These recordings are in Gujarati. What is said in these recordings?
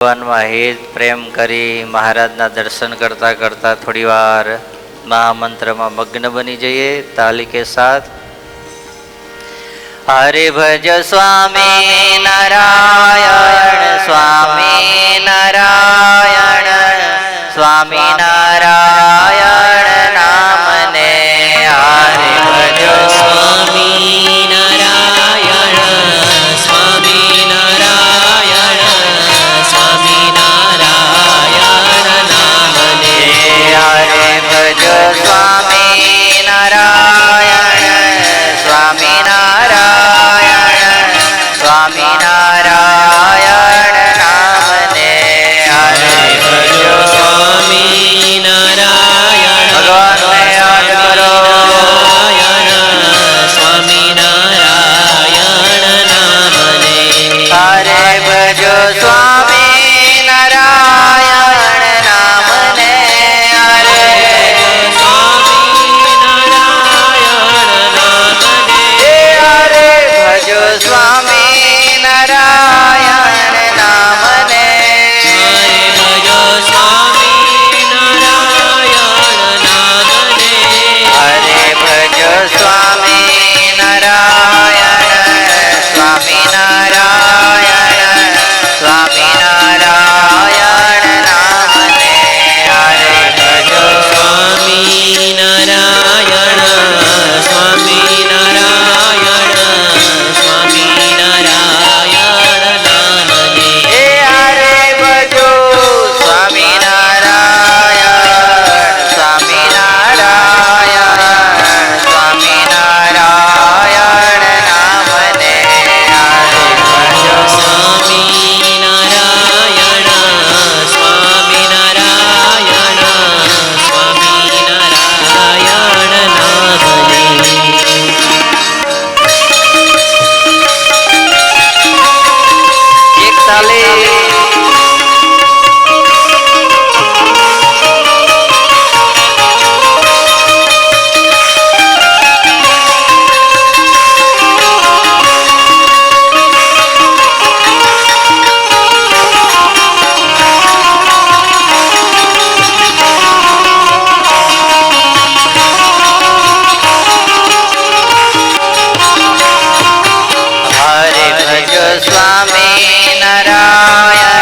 ભગવાનમાં હિત પ્રેમ કરી મહારાજના દર્શન કરતા કરતા થોડી વાર મહામંત્રમાં મગ્ન બની જઈએ. તાલી કે સાથ હરિ ભજ સ્વામી નારાયણ સ્વામી નારાયણ સ્વામી નારાયણ નામને હરિ ભજ સ્વામી નારાયણ સ્વામી નારાયણ સ્વામી નારાયણ નામને હરિ ભજ સ્વામી નારાયણ સ્વામી નારાયણ સ્વામી નારાયણ નામને હરિ ભજ સ્વામી નારાયણ ભગવાનને યાદ કરો સ્વામી નારાયણ નામને હરે ભજો સ્વામી નારાયણ નામને હરે સ્વામી નારાયણ નામને હરે ભજો સ્વામી નારાયણ નામને હરે ભજો સ્વામી નારાયણ નામને હરે ભજો સ્વામી નારાયણ સ્વામી નારાયણ સ્વામી નારાયણ નામને હરે ભજો સ્વામી નારાયણ સ્વામી નારાયણ સ્વામી નારાયણ નામને હરે ભજો સ્વામી નારાયણ સ્વામી નારાયણ સ્વામી નારાયણ નામને હરે ભજો સ્વામી નારાયણ સ્વામી નારાયણ સ્વામી નારાયણ નામને એક તાલે હરે ભજ સ્વામી નારાયણ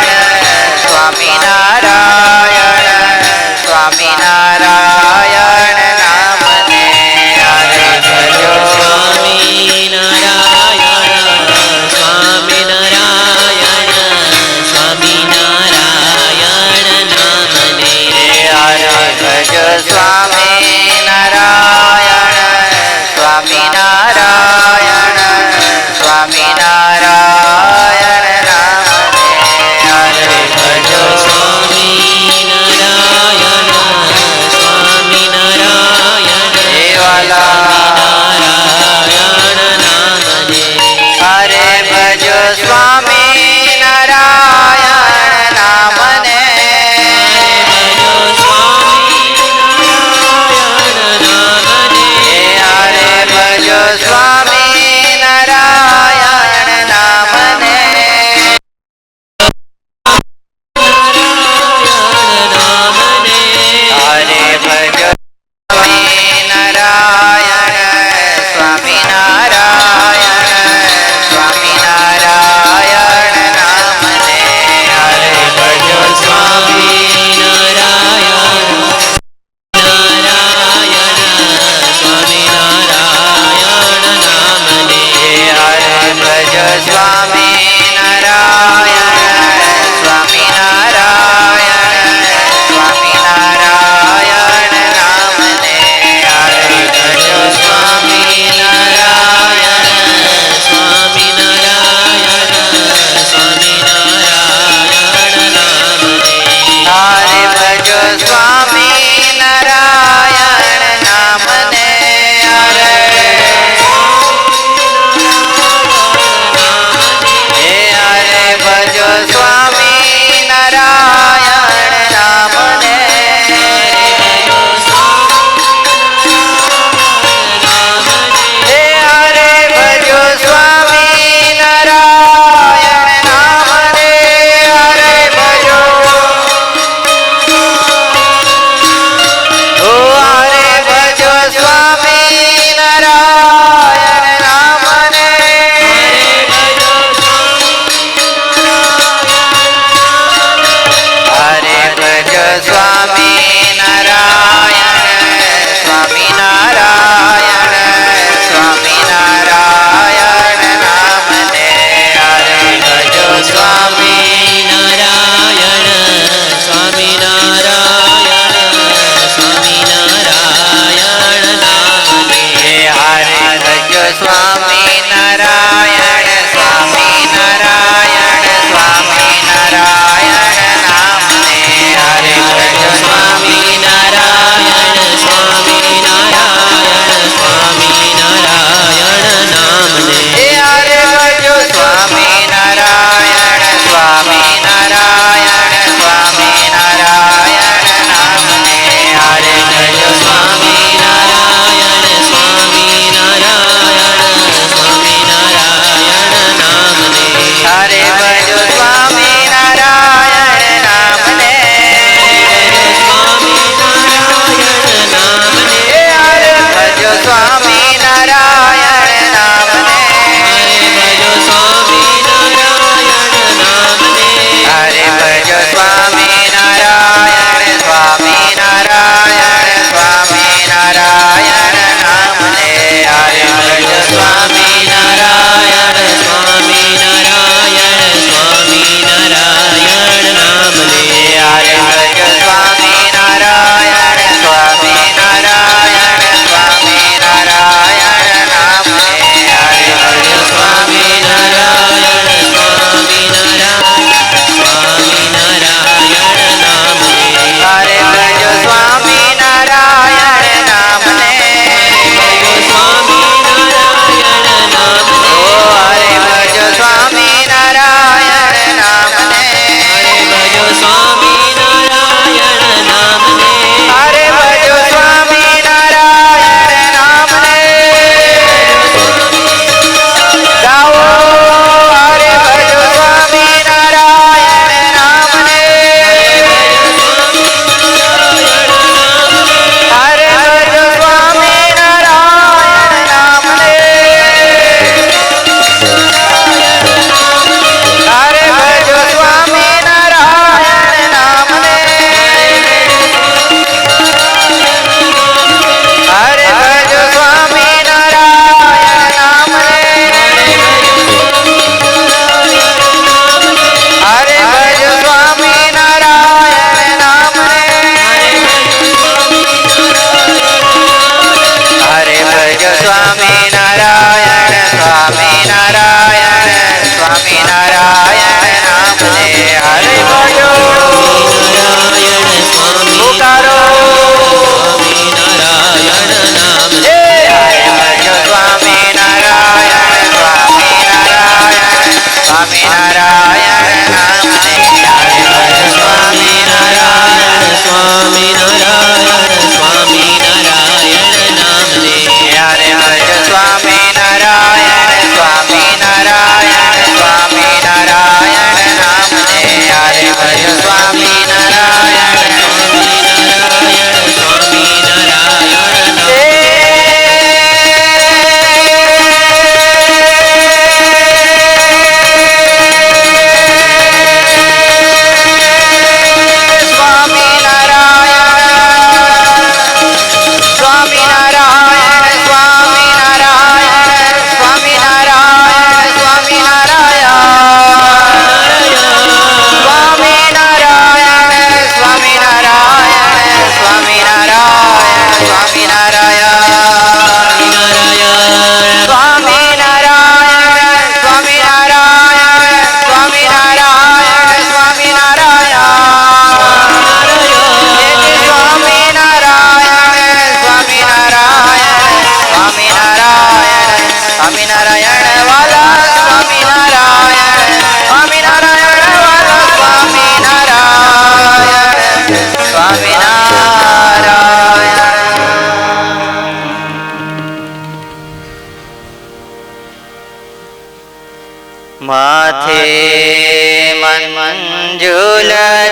મંજુલ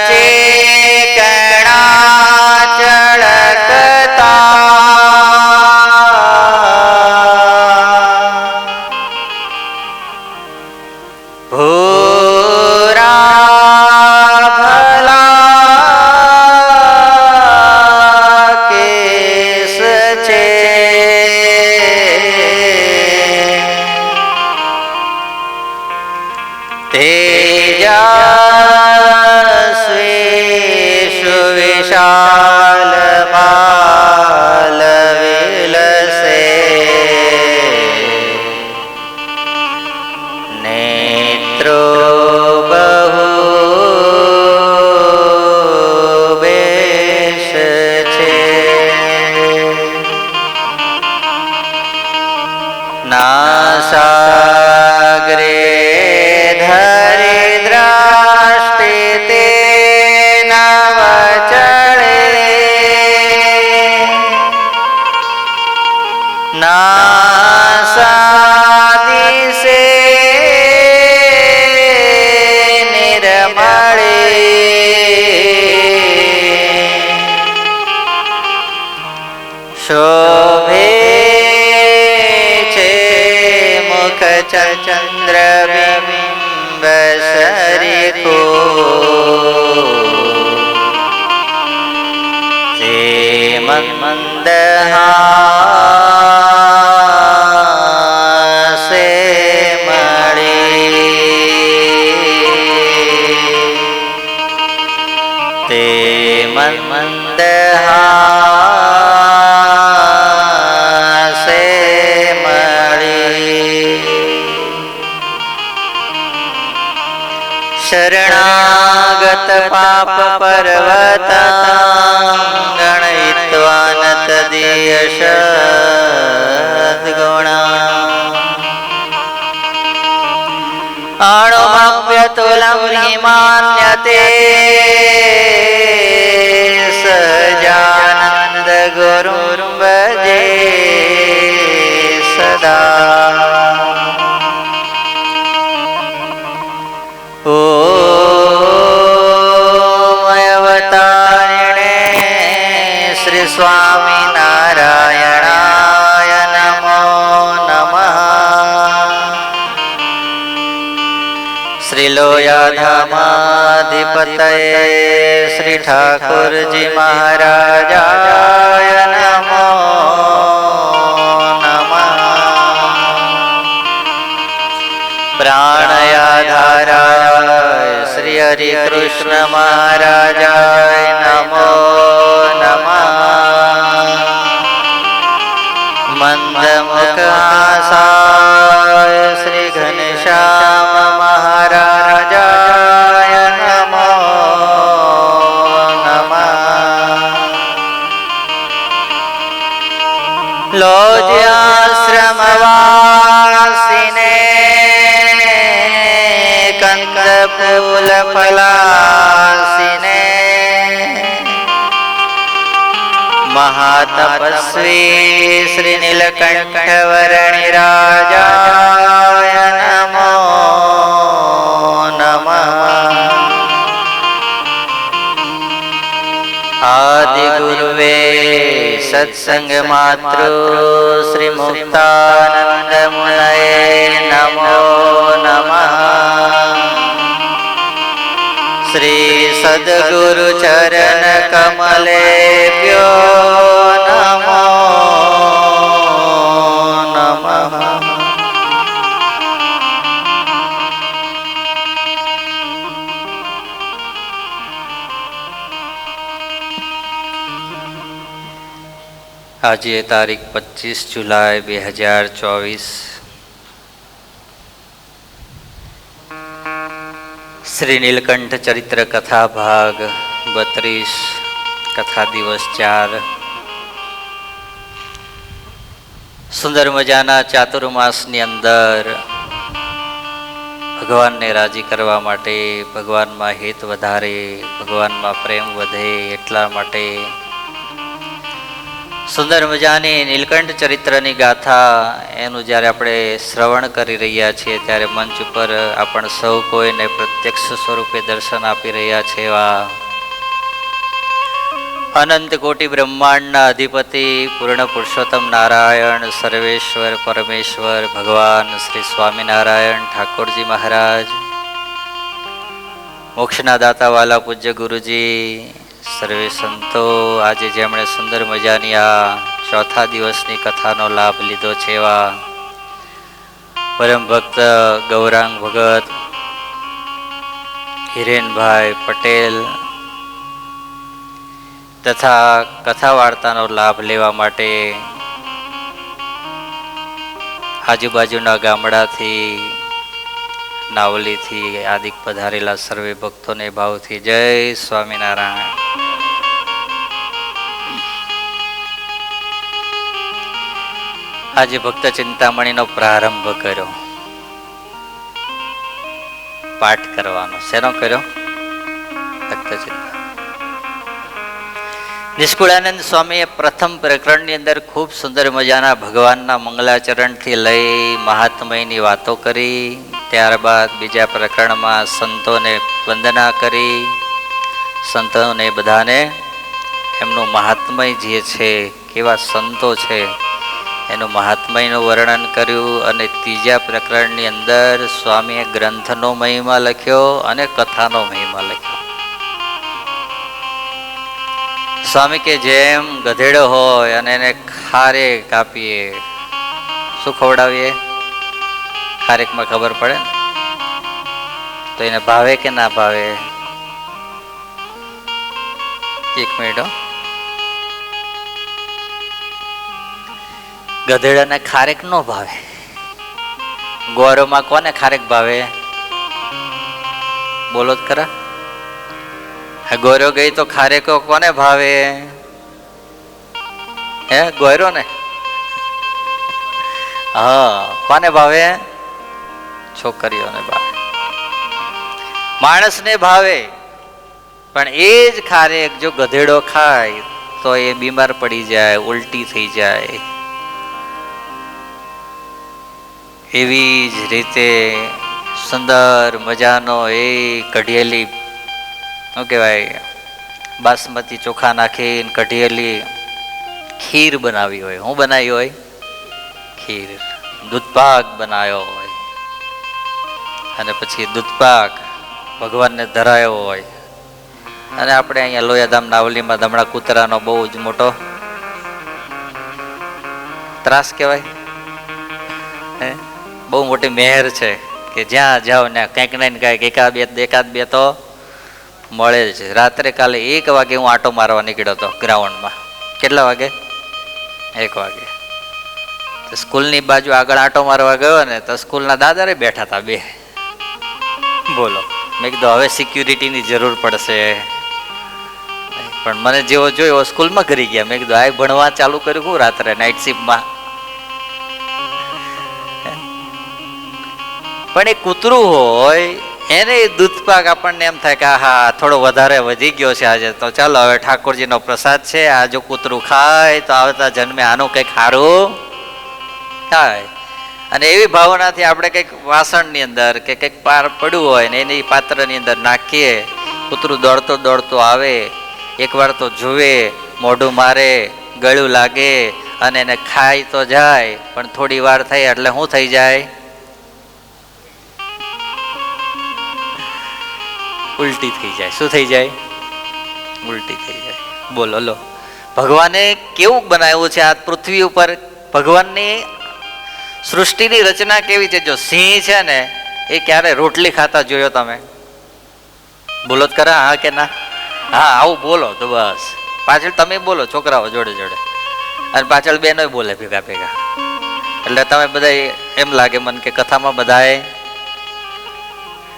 ચેકણા ચળકતા ચંદ્ર બિંબ સરિકો તે મંદ હાસે મળી તે મંદ હાસે શરણાગત પાપ પર્વતા ગણયિત્વા ન તદીયશ ગુણા અણુમપ્યતુલં હિમાન્યતે સજાનંદ ગુરું ભજે સદા સ્વામી નારાયણાય નમો નમઃ શ્રી લોયાધામાધિપતયે શ્રી ઠાકોરજી મહારાજાય નમો નમઃ પ્રાણયાધારાય શ્રી હરિકૃષ્ણ મહારાજાય નમો નમઃ મંદમુખાસાય શ્રી ઘનશ્યામ મહારાજાય નમો નમઃ લોજ્યાશ્રમવાસિને કંદફૂલ ફલાસિને મહાતપસ્વી શ્રી નીલકંઠ વર્ણિ રાજાય નમો નમઃ આદિ ગુરુવે સત્સંગ માતૃ શ્રી મુક્તાનંદ મુનયે નમો નમઃ શ્રી સદગુરુ ચરણ કમલેભ્યો નમો નમઃ આજે તારીખ 25 જુલાઈ 2024 શ્રી નીલકંઠ ચરિત્ર કથા ભાગ 32 કથા દિવસ 4 સુંદર મજાના ચાતુર્માસની અંદર ભગવાનને રાજી કરવા માટે, ભગવાનમાં હિત વધારે, ભગવાનમાં પ્રેમ વધે એટલા માટે સુંદર મજાની નીલકંઠ ચરિત્રની ગાથા એનું જ્યારે આપણે શ્રવણ કરી રહ્યા છીએ ત્યારે મંચ ઉપર આપણ સૌ કોઈને પ્રત્યક્ષ સ્વરૂપે દર્શન આપી રહ્યા છે એવા અનંત કોટી બ્રહ્માંડના અધિપતિ પૂર્ણ પુરુષોત્તમ નારાયણ સર્વેશ્વર પરમેશ્વર ભગવાન શ્રી સ્વામિનારાયણ ઠાકોરજી મહારાજ, મોક્ષના દાતા વાલા પૂજ્ય ગુરુજી, સર્વે સંતો, આજે જેમણે સુંદર મજાની આ ચોથા દિવસની કથાનો લાભ લીધો છે એવા પરમ ભક્ત ગૌરાંગ ભગત, હિરેનભાઈ પટેલ તથા કથા વાર્તાનો લાભ લેવા માટે આજુબાજુના ગામડાથી, નાવલીથી આદિક પધારેલા સર્વે ભક્તોને ભાવથી જય સ્વામિનારાયણ. આજે ભક્ત ચિંતામણીનો પ્રારંભ કર્યો, પાઠ કરવાનો. શેનો કર્યો? ભક્ત ચિંતા. નિષ્કુળાનંદ સ્વામીએ પ્રથમ પ્રકરણની અંદર ખૂબ સુંદર મજાના ભગવાનના મંગલાચરણથી લઈ મહાત્મયની વાતો કરી. ત્યારબાદ બીજા પ્રકરણમાં સંતોને વંદના કરી, સંતોને બધાને એમનું મહાત્મય જે છે, કેવા સંતો છે એનું મહાત્મયનું વર્ણન કર્યું. અને ત્રીજા પ્રકરણની અંદર સ્વામીએ ગ્રંથનો મહિમા લખ્યો અને કથાનો મહિમા લખ્યો. સ્વામી કે જેમ ગધેડો હોય અને એને ખારેક આપીએ, શું ખવડાવીએ? ખારેકમાં ખબર પડે ને, તો એને ભાવે કે ના ભાવે? એક મિનિટ. ગધેડાને ખારેક નો ભાવે. ગોરોમાં કોને ખારેક ભાવે? બોલો જ ખરા. ગોરો ગઈ તો ખારેકો કોને ભાવે? હે, ગોરો ને. હા, કોને ભાવે? છોકરીઓને ભાવે, માણસને ભાવે. પણ એ જ ખારેક જો ગધેડો ખાય તો એ બીમાર પડી જાય, ઉલટી થઈ જાય. એવી જ રીતે સુંદર મજાનો એ કઢિયેલી, શું કહેવાય, બાસમતી ચોખા નાખીને કઢિયેલી ખીર બનાવી હોય. શું બનાવી હોય? ખીર. દૂધપાક બનાવ્યો હોય અને પછી દૂધપાક ભગવાનને ધરાયો હોય. અને આપણે અહીંયા લોયાધામ નાવલીમાં ધમણા કૂતરાનો બહુ જ મોટો ત્રાસ કહેવાય. બહુ મોટી મહેર છે કે જ્યાં જાઓ ને કંઈક ને કંઈક એકાદ બે તો મળે જ. રાત્રે કાલે 1 વાગે હું આંટો મારવા નીકળ્યો હતો ગ્રાઉન્ડમાં. કેટલા વાગે? 1 વાગે. સ્કૂલની બાજુ આગળ આંટો મારવા ગયો ને તો સ્કૂલના દાદા બેઠા હતા 2. બોલો, મેં કીધું હવે સિક્યુરિટીની જરૂર પડશે. પણ મને જેવો જોયો સ્કૂલમાં કરી ગયા. મેં કીધું આ ભણવા ચાલુ કર્યું રાત્રે નાઇટ શિફ્ટમાં. પણ એ કૂતરું હોય એને દૂધપાક આપણને એમ થાય કે હા થોડો વધારે વધી ગયો છે આજે, તો ચાલો હવે ઠાકોરજીનો પ્રસાદ છે, આ જો કૂતરું ખાય તો આવતા જન્મે આનું કંઈક સારું થાય. અને એવી ભાવનાથી આપણે કંઈક વાસણની અંદર કે કંઈક પાર પડ્યું હોય ને એની પાત્રની અંદર નાખીએ. કૂતરું દોડતો દોડતો આવે, એકવાર તો જુએ, મોઢું મારે, ગળું લાગે અને એને ખાય તો જાય. પણ થોડી વાર થઈ એટલે શું થઈ જાય? ઉલટી થઈ જાય. શું થઈ જાય? ઉલટી થઈ જાય. બોલો લો, ભગવાને કેવું બનાવ્યું છે આ પૃથ્વી ઉપર? ભગવાનની સૃષ્ટિની રચના કેવી છે? જો સિંહ છે ને એ ક્યારે રોટલી ખાતા જોયો તમે? બોલો જ ખરા, હા કે ના? હા, આવું બોલો તો બસ. પાછળ તમે બોલો, છોકરાઓ જોડે જોડે, અને પાછળ બેનો બોલે ભેગા ભેગા. એટલે તમે બધા એમ લાગે મને કે કથામાં બધાએ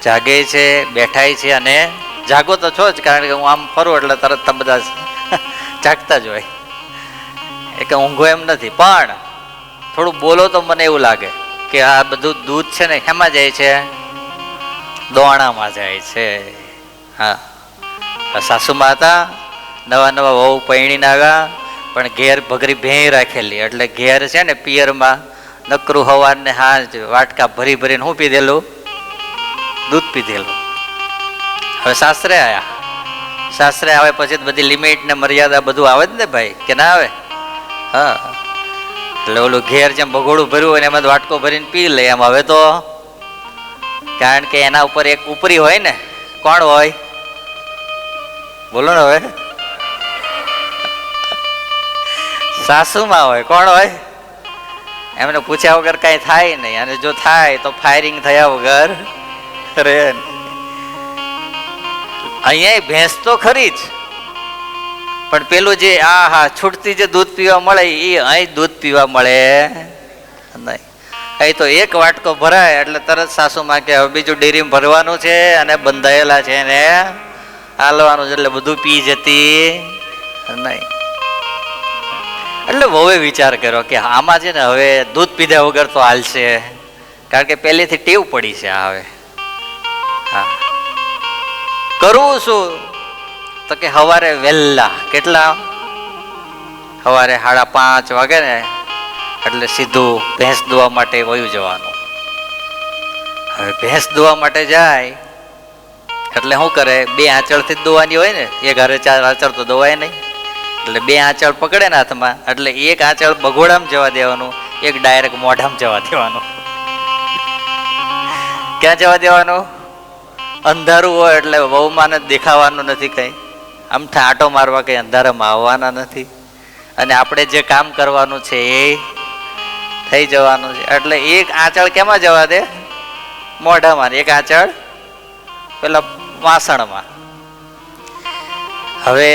જાગે છે, બેઠાય છે. અને જાગો તો છો જ, કારણ કે હું આમ ફરું એટલે તરત તમે બધા જાગતા જ હોય. કે ઊંઘો એમ નથી, પણ થોડું બોલો તો મને એવું લાગે કે આ બધું દૂધ છે ને હેમાં જાય છે? દોણામાં જાય છે. હા, સાસુમાં હતા, નવા નવા વહુ પૈણીને આવ્યા, પણ ઘેર ભગરી ભેં રાખેલી, એટલે ઘેર છે ને પિયરમાં નકરું હવારને હાજ વાટકા ભરી ભરીને શું પીધેલું? દૂધ પીધેલું. હવે સાસરે આવ્યા, સાસરે આવે પછી બધી લિમિટ ને મર્યાદા બધું આવે જ ને ભાઈ, કે ના આવે? હા, એટલે ઓલું ઘેર જેમ ભગોળું ભર્યું હોય ને એમાં વાટકો ભરીને પી લે એમ. હવે તો કારણ કે એના ઉપર એક ઉપરી હોય ને, કોણ હોય બોલો ને? હવે સાસુમાં હોય. કોણ હોય? એમને પૂછ્યા વગર કઈ થાય નહીં, અને જો થાય તો ફાયરિંગ થયા વગર રે. અહીંયા ભેંસ તો ખરી જ, પણ પેલું જે છૂટતી જે દૂધ પીવા મળે એ અહીં દૂધ પીવા મળે નહીં. અહીં તો એક વાટકો ભરાય એટલે તરત સાસુમાં કે હવે બીજું ડેરીમાં ભરવાનું છે અને બંધાયેલા છે ને હાલવાનું છે, એટલે બધું પી જતી નહીં. એટલે બહુ વિચાર કર્યો કે આમાં છે ને હવે દૂધ પીધા વગર તો હાલશે, કારણ કે પહેલેથી ટેવ પડી છે. હવે હા, કરવું શું? તો કે સવારે વહેલા, કેટલા? સવારે 5:30 વાગે ને એટલે સીધું ભેંસ દોવા માટે વયું જવાનું. હવે ભેંસ દોવા માટે જાય એટલે શું કરે? 2 આંચળથી જ દોવાની હોય ને, એક હારે 4 આંચળ તો દોવાય નહીં. એટલે 2 આંચળ પકડે ને હાથમાં, એટલે એક આંચળ બગોડામાં જવા દેવાનું, એક ડાયરેક્ટ મોઢામાં જવા દેવાનું. ક્યાં જવા દેવાનું? અંધારું હોય એટલે વહુમાં જ દેખાવાનું નથી કઈ, આમ ઠાંટો મારવા કઈ અંધારામાં આવવાના નથી, અને આપણે જે કામ કરવાનું છે એ થઈ જવાનું છે. એટલે એક આંચળ કેમાં જવા દે? મોઢામાં. એક આંચળ પેલા વાસણમાં. હવે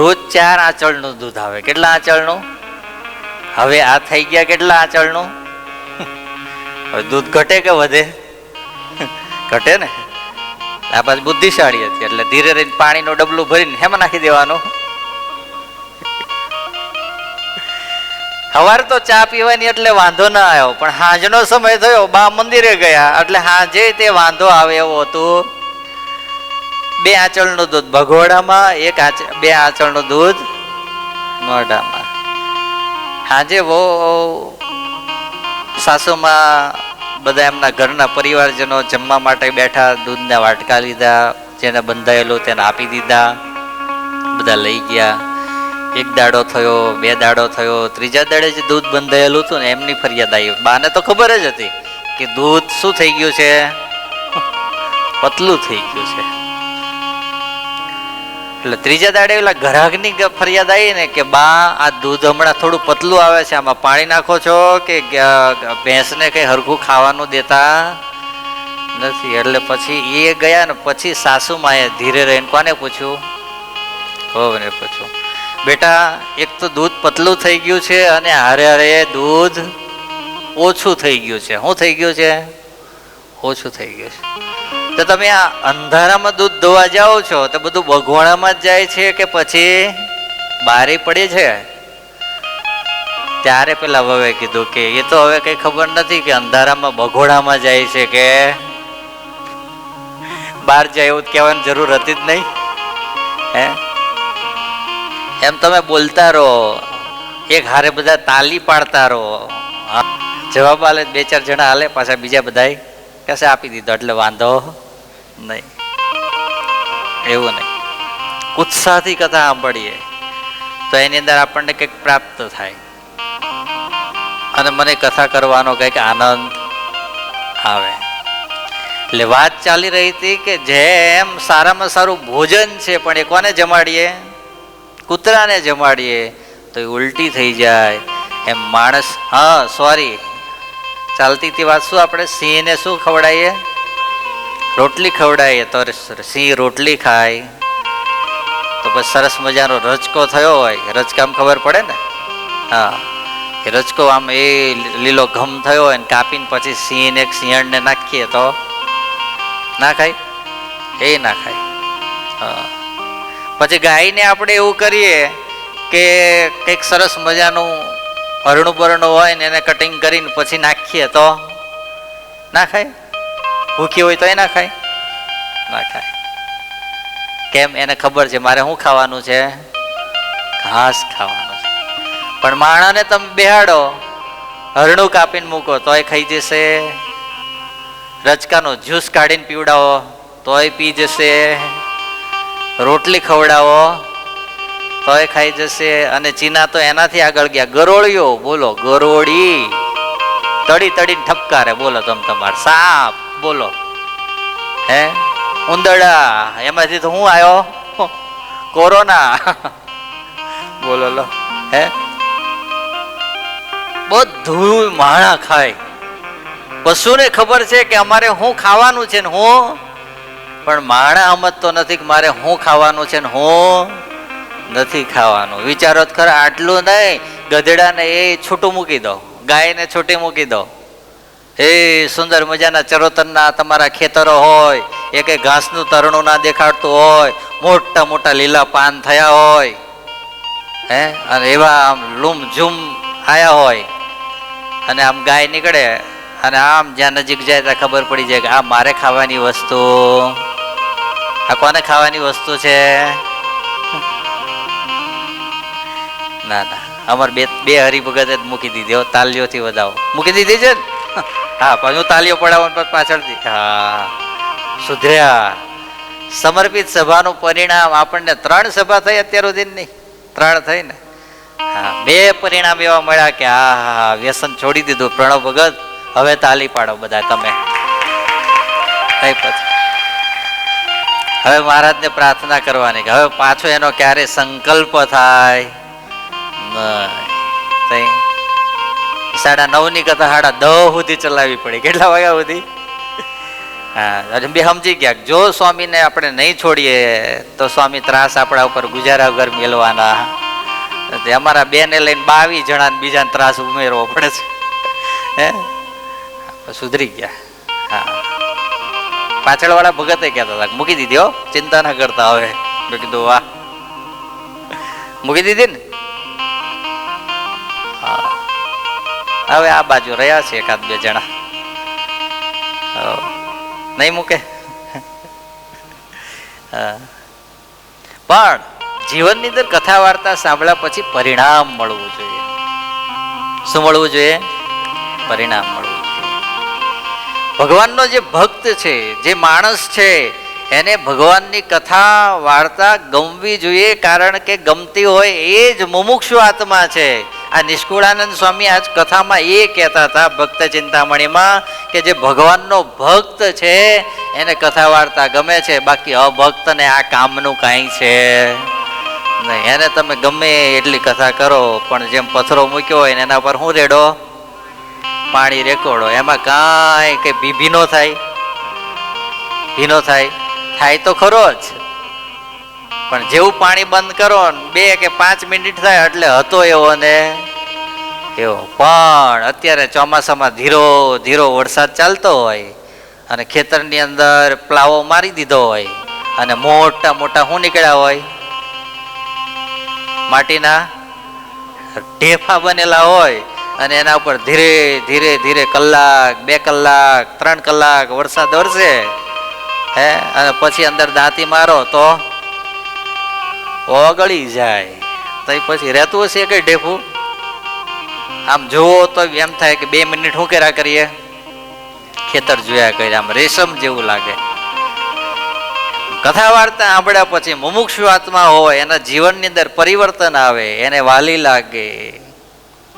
રોજ 4 આંચળનું દૂધ આવે. કેટલા આંચળનું? હવે આ થઈ ગયા કેટલા આંચળનું? હવે દૂધ ઘટે કે વધે? ઘટે ને. આ પાછી બુદ્ધિશાળી હતી, એટલે ધીરે રહીને પાણીનું ડબલું ભરીને હેમાં નાખી દેવાનું. સવારે તો ચા પીવાની એટલે વાંધો ના આવ્યો, પણ સાંજનો સમય થયો, બા મંદિરે ગયા એટલે સાંજે તે વાંધો આવે એવો હતું. 2 આંચળનું દૂધ ભગોડામાં, 2 આંચળનું દૂધ મોઢામાં. સાંજે બહુ સાસુમાં બધા એમના ઘરના પરિવારજનો જમવા માટે બેઠા, દૂધના વાટકા લીધા, જેને બંધાયેલું તેને આપી દીધા, બધા લઈ ગયા. 1 દાડો થયો, 2 દાડો થયો, 3જા દાડે જે દૂધ બંધાયેલું હતું ને એમની ફરિયાદ આવી. બાને તો ખબર જ હતી કે દૂધ શું થઈ ગયું છે? પતલું થઈ ગયું છે. એટલે 3જા દાડે પેલા ગ્રાહકની ફરિયાદ આવી ને કે બા આ દૂધ હમણાં થોડું પતલું આવે છે, આમાં પાણી નાખો છો કે ભેંસને કઈ હરખું ખાવાનું દેતા નથી. એટલે પછી એ ગયા ને પછી સાસુમાએ ધીરે રહીને કોને પૂછ્યું? હોવને પૂછ્યું, બેટા એક તો દૂધ પતલું થઈ ગયું છે અને હારે હારે દૂધ ઓછું થઈ ગયું છે. શું થઈ ગયું છે? ઓછું થઈ ગયું છે. તો તમે આ અંધારામાં દૂધ દોવા જાઓ છો તો બધું બગવાણામાં જ જાય છે કે પછી બારી પડી છે? ત્યારે પેલા વવે કીધું કે એ તો હવે કઈ ખબર નથી કે અંધારામાં બગોડામાં જાય છે કે બહાર જાય, એવું કહેવાની જરૂર હતી જ નહીં. હે એમ તમે બોલતા રહો, એક હારે બધા તાલી પાડતા રહો. જવાબ આલે 2-4 જણા હાલે, પાછા બીજા બધા કસે આપી દીધો એટલે વાંધો નહીં. એવું નહીં, ઉત્સાહથી કથા સાંભળીએ તો એની અંદર આપણને કંઈક પ્રાપ્ત થાય, અને મને કથા કરવાનો કંઈક આનંદ આવે. એટલે વાત ચાલી રહી હતી કે જેમ સારામાં સારું ભોજન છે, પણ એ કોને જમાડીએ? કૂતરાને જમાડીએ તો એ ઉલટી થઈ જાય. એમ માણસ, હા સોરી, ચાલતી હતી વાત. શું આપણે સિંહને શું ખવડાવીએ? રોટલી ખવડાવીએ તો સિંહ રોટલી ખાય તો પછી સરસ મજાનો રચકો થયો હોય, રચકામાં ખબર પડે ને? હા, એ રચકો આમ એ લીલો ઘમ થયો હોય ને કાપીને પછી સિંહને સિંહણને નાખીએ તો ના ખાય? એ ના ખાય. હા, પછી ગાયને આપણે એવું કરીએ કે કંઈક સરસ મજાનું હરણું બરણું હોય ને એને કટિંગ કરીને પછી નાખીએ તો ના ખાય? ભૂખી હોય તો એ ના ખાય? ના ખાય. કેમ? એને ખબર છે મારે શું ખાવાનું છે? ઘાસ ખાવાનું છે. પણ માણાને તમે બેહાડો, હરણું કાપીને મૂકો તોય ખાઈ જશે, રચકાનો જ્યુસ કાઢીને પીવડાવો તોય પી જશે, રોટલી ખવડાવો તોય ખાઈ જશે. અને ચીના તો એનાથી આગળ ગયા, ગરોળીઓ, બોલો ગરોળી, તડી તડીને ઠપકારે, બોલો તમે તમારે સાપ, બોલો હે ઉંદરડા, એમાંથી તો હું આવ્યો કોરોના, બોલો લો હે. બધું માણા ખાય. પશુને ખબર છે કે અમારે શું ખાવાનું છે ને હું, પણ માણા સમજતો નથી કે મારે શું ખાવાનું છે ને હું નથી ખાવાનું. વિચારો જ ખરા, આટલું નહીં, ગધેડાને એ છૂટું મૂકી દો, ગાયને છૂટી મૂકી દો, એ સુંદર મજાના ચરોતરના તમારા ખેતરો હોય, એ કઈ ઘાસનું તરણું ના દેખાડતું હોય, મોટા મોટા લીલા પાન થયા હોય હે, અને એવા આમ લૂમ ઝૂમ આયા હોય, અને આમ ગાય નીકળે અને આમ જ્યાં નજીક જાય ત્યાં ખબર પડી જાય કે આ મારે ખાવાની વસ્તુ, આ કોને ખાવાની વસ્તુ છે. ના ના, અમારે બે હરિભગત જ મૂકી દીધી, તાલીઓથી વધાવો મૂકી દીધી છે ને. હા, પણ હું તાલીઓ પડાવવાનું પાછળથી, હા સુધર્યા. સમર્પિત સભાનું પરિણામ આપણને 3 સભા થઈ અત્યાર સુધીની, 3 થઈ ને. હા, 2 પરિણામ એવા મળ્યા કે હા વ્યસન છોડી દીધું પ્રણવ ભગત, હવે તાલી પાડો બધા તમે. પછી હવે મહારાજને પ્રાર્થના કરવાની કે હવે પાછો એનો ક્યારે સંકલ્પ થાય. 9:30 ની કથા 10:30 સુધી ચલાવવી પડી. કેટલા વાગ્યા સુધી? હા, બે સમજી ગયા, જો સ્વામીને આપણે નહીં છોડીએ તો સ્વામી ત્રાસ આપણા ઉપર ગુજારા વગર મેળવાના. અમારા 2 ને લઈને 22 જણાને બીજાને ત્રાસ ઉમેરવો પડે છે. હે, સુધરી ગયા. હા, પાછળ વાળા ભગતે કહેતા હતા મૂકી દીધી હો, ચિંતા ના કરતા. હવે મેં કીધું વાહ, મૂકી દીધી ને. હવે આ બાજુ રહ્યા છે 1-2 જણા, નહીં મૂકે. પણ જીવનની અંદર કથા વાર્તા સાંભળ્યા પછી પરિણામ મળવું જોઈએ. શું મળવું જોઈએ? પરિણામ મળવું જોઈએ. ભગવાનનો જે ભક્ત છે, જે માણસ છે, એને ભગવાનની કથા વાર્તા ગમવી જોઈએ, કારણ કે ગમતી હોય એ જ મુમુક્ષુ આત્મા છે. આ નિષ્કુળાનંદ સ્વામી આજ કથામાં એ કહેતા હતા ભક્ત ચિંતામણીમાં કે જે ભગવાનનો ભક્ત છે એને કથા વાર્તા ગમે છે, બાકી અભક્તને આ કામનું કાંઈ છે નહીં. એને તમે ગમે એટલી કથા કરો, પણ જેમ પથ્થરો મૂક્યો હોય ને એના પર શું રેડો? પાણી રેકોડો. એમાં કાંઈ કઈ ભીનો થાય? ભીનો થાય? થાય તો ખરો જ, પણ જેવું પાણી બંધ કરો 2 કે 5 મિનિટ થાય એટલે હતો એવો ને એવો. પણ અત્યારે ચોમાસામાં ધીરો ધીરો વરસાદ ચાલતો હોય અને ખેતરની અંદર પ્લાવો મારી દીધો હોય અને મોટા મોટા શું નીકળ્યા હોય? માટીના ઢેફા બનેલા હોય, અને એના ઉપર ધીરે ધીરે ધીરે કલાક, 2 કલાક, 3 કલાક વરસાદ વરસે હે, અને પછી અંદર દાંતી મારો તો ઓગળી જાય. તો પછી રહેતું હશે કઈ ઢેફું? આમ જુઓ તો એમ થાય કે 2 મિનિટ શું કર્યા કરીએ? ખેતર જોયા કરીએ, આમ રેશમ જેવું લાગે. કથા વાર્તા સાંભળ્યા પછી મુમુક્ષુ આત્મા હોય, એના જીવનની અંદર પરિવર્તન આવે, એને વાલી લાગે,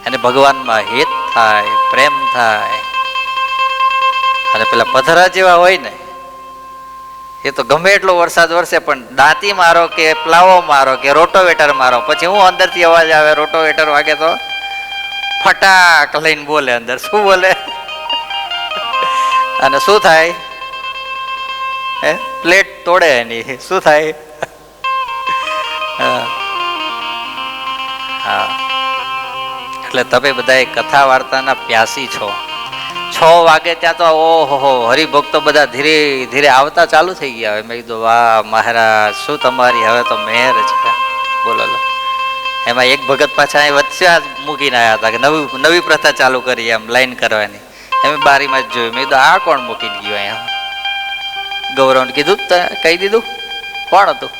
એને ભગવાનમાં હિત થાય, પ્રેમ થાય. અને પેલા પથરા જેવા હોય ને, એ તો ગમે એટલો વરસાદ વરસે પણ દાંતી મારો કે પ્લાવો મારો કે રોટોવેટર મારો, પછી હું અંદરથી અવાજ આવે, રોટોવેટર વાગે તો ફટાક લઈને બોલે અંદર. શું બોલે? અને શું થાય? પ્લેટ તોડે એની. શું થાય? હા, એટલે તમે બધા કથા વાર્તાના પ્યાસી છો. 6 વાગે ત્યાં તો ઓહો હરિભક્તો બધા ધીરે ધીરે આવતા ચાલુ થઈ ગયા. મેં કીધું વાહ મહારાજ, શું તમારી હવે તો મહેર છે. બોલો લો. એમાં એક ભગત પાછા અહીં વચ્ચે જ મૂકીને આવ્યા હતા કે નવી પ્રથા ચાલુ કરી એમ લાઈન કરવાની. એમ બારીમાં જ જોયું. મેં કીધું આ કોણ મૂકીને ગયું અહીંયા? ગૌરવને કીધું, કહી દીધું. કોણ હતું?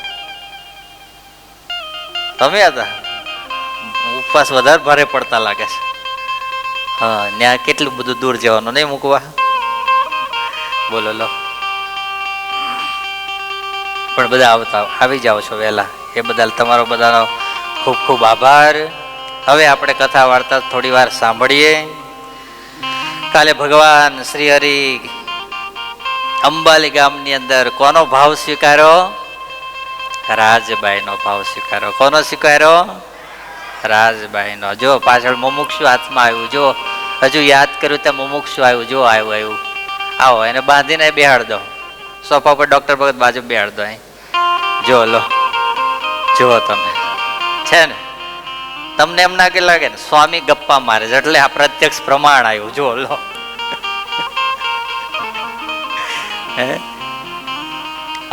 તમે હતા? ઉપવાસ વધારે ભારે પડતા લાગે છે. હા, ત્યાં કેટલું બધું દૂર જવાનું નહીં મૂકવા. બોલો લો. પણ બધા આવી જાઓ છો વહેલા, એ બદલ તમારો બધાનો ખૂબ ખૂબ આભાર. હવે આપણે કથા વાર્તા થોડી વાર સાંભળીએ. કાલે ભગવાન શ્રી હરિ અંબાલી ગામની અંદર કોનો ભાવ સ્વીકાર્યો? રાજબાઈનો ભાવ સ્વીકાર્યો. કોનો સ્વીકાર્યો? રાજબાઈનો. જો પાછળ મુમુક્ષુ હાથમાં આવ્યું, જો હજુ યાદ કર્યું ત્યાં મુમુક્ષુ આવ્યું, જો આવ્યું. આવો, એને બાંધીને બેહાડ દો સોફા પર, ડોક્ટર ભગત બાજુ બેહાડ દો. અહીં જો લો, જુઓ તમે, છે ને, તમને એમ ના કે લાગે ને સ્વામી ગપ્પા મારે છે, એટલે આ પ્રત્યક્ષ પ્રમાણ આવ્યું. જો લો,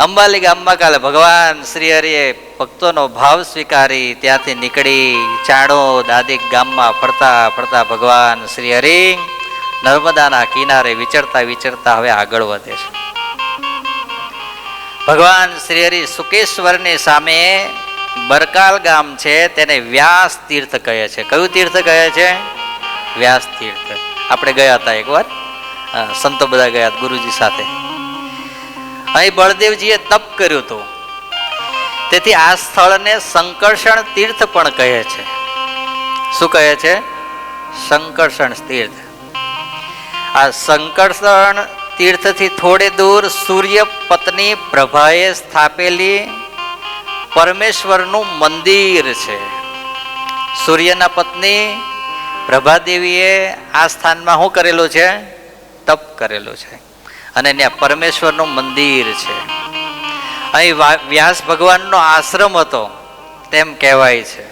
અંબાલી ગામમાં કાલે ભગવાન શ્રી હરિએ ભક્તોનો ભાવ સ્વીકારી ત્યાંથી નીકળી ચાણોદ આદિ ગામમાં ફરતા ફરતા ભગવાન શ્રી હરિ નર્મદાના કિનારે વિચરતા વિચરતા હવે આગળ વધે છે. ભગવાન શ્રી હરિ સુકેશ્વરની સામે બરકાલ ગામ છે, તેને વ્યાસ તીર્થ કહે છે. કયું તીર્થ કહે છે? વ્યાસ તીર્થ. આપણે ગયા હતા એકવાર, સંતો બધા ગયા ગુરુજી સાથે. અહીં બળદેવજીએ તપ કર્યું હતું, તેથી આ સ્થળને સંકર્ષણ તીર્થ પણ કહે છે. શું કહે છે? સંકર્ષણ તીર્થ. આ સંકર્ષણ તીર્થથી થોડે દૂર સૂર્ય પત્ની પ્રભાએ સ્થાપેલી પરમેશ્વરનું મંદિર છે. સૂર્યના પત્ની પ્રભાદેવીએ આ સ્થાનમાં શું કરેલું છે? તપ કરેલું છે, અને ત્યાં પરમેશ્વરનું મંદિર છે. અહીં વ્યાસ ભગવાનનો આશ્રમ હતો તેમ કહેવાય છે.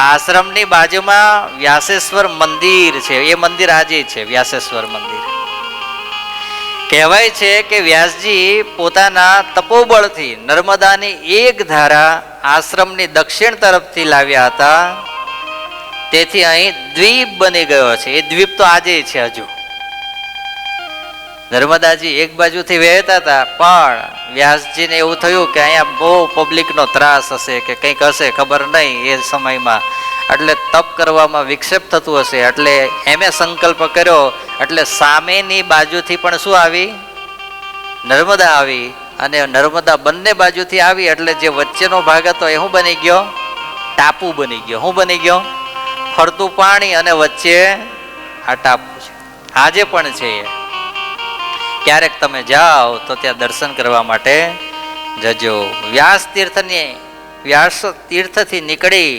આશ્રમની બાજુમાં વ્યાસેશ્વર મંદિર છે. એ મંદિર આજે છે, વ્યાસેશ્વર મંદિર. કહેવાય છે કે વ્યાસજી પોતાના તપોબળથી નર્મદાની એક ધારા આશ્રમની દક્ષિણ તરફથી લાવ્યા હતા, તેથી અહીં દ્વીપ બની ગયો છે. એ દ્વીપ તો આજે છે. હજુ નર્મદાજી એક બાજુથી વહેતા હતા, પણ વ્યાસજીને એવું થયું કે અહીંયા બહુ પબ્લિકનો ત્રાસ હશે કે કંઈક હશે, ખબર નહીં એ સમયમાં, એટલે તપ કરવામાં વિક્ષેપ થતું હશે, એટલે એમે સંકલ્પ કર્યો. એટલે સામેની બાજુથી પણ શું આવી? નર્મદા આવી, અને નર્મદા બંને બાજુથી આવી, એટલે જે વચ્ચેનો ભાગ હતો એ શું બની ગયો? ટાપુ બની ગયો. શું બની ગયો? ફરતું પાણી અને વચ્ચે આ ટાપુ છે. આજે પણ છે. ક્યારેક તમે જાઓ તો ત્યાં દર્શન કરવા માટે જજો. વ્યાસ તીર્થથી નીકળી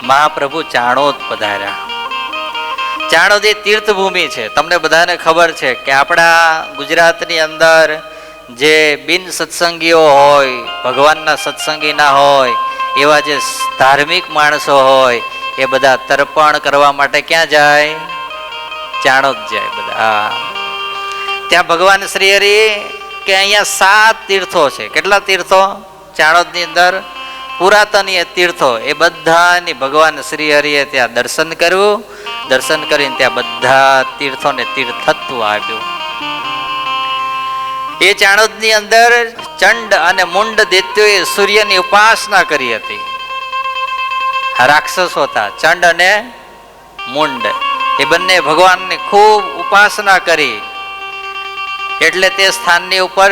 મહાપ્રભુ ચાણોદ પધાર્યા. ચાણોદ એ તીર્થભૂમિ છે. તમને બધાને ખબર છે કે આપણા ગુજરાતની અંદર જે બિન સત્સંગીઓ હોય, ભગવાનના સત્સંગી ના હોય, એવા જે ધાર્મિક માણસો હોય, એ બધા તર્પણ કરવા માટે ક્યાં જાય? ચાણોદ જાય બધા. ત્યાં ભગવાન શ્રી હરિ કે અહીંયા 7 તીર્થો છે. કેટલા તીર્થો? ચાણોદની અંદર પુરાતનીય તીર્થો, એ બધાની ભગવાન શ્રી હરિએ ત્યાં દર્શન કર્યું. દર્શન કરીને ત્યાં બધા તીર્થોને તીર્થત્વ આપ્યું. એ ચાણોદની અંદર ચંડ અને મુંડ દૈત્યોએ સૂર્યની ઉપાસના કરી હતી. રાક્ષસો હતા ચંડ અને મુંડ, એ બંને ભગવાનની ખૂબ ઉપાસના કરી, એટલે તે સ્થાનની ઉપર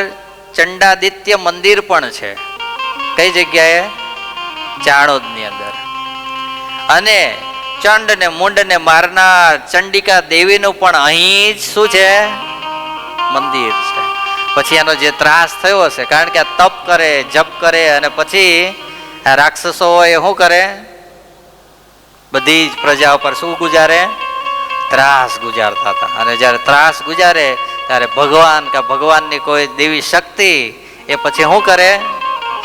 ચંડાદિત્ય મંદિર પણ છે. કઈ જગ્યાએ? ચાણોદની અંદર. અને ચંડ ને મુંડ ને મારનાર ચંડિકા દેવીનું પણ અહીં જ શું છે? મંદિર છે. પછી એનો જે ત્રાસ થયો હશે, કારણ કે આ તપ કરે, જપ કરે, અને પછી આ રાક્ષસો હોય શું કરે? બધી જ પ્રજા ઉપર શું ગુજારે? ત્રાસ ગુજારતા હતા. અને જ્યારે ત્રાસ ગુજારે ત્યારે ભગવાન કે ભગવાનની કોઈ દેવી શક્તિ એ પછી શું કરે?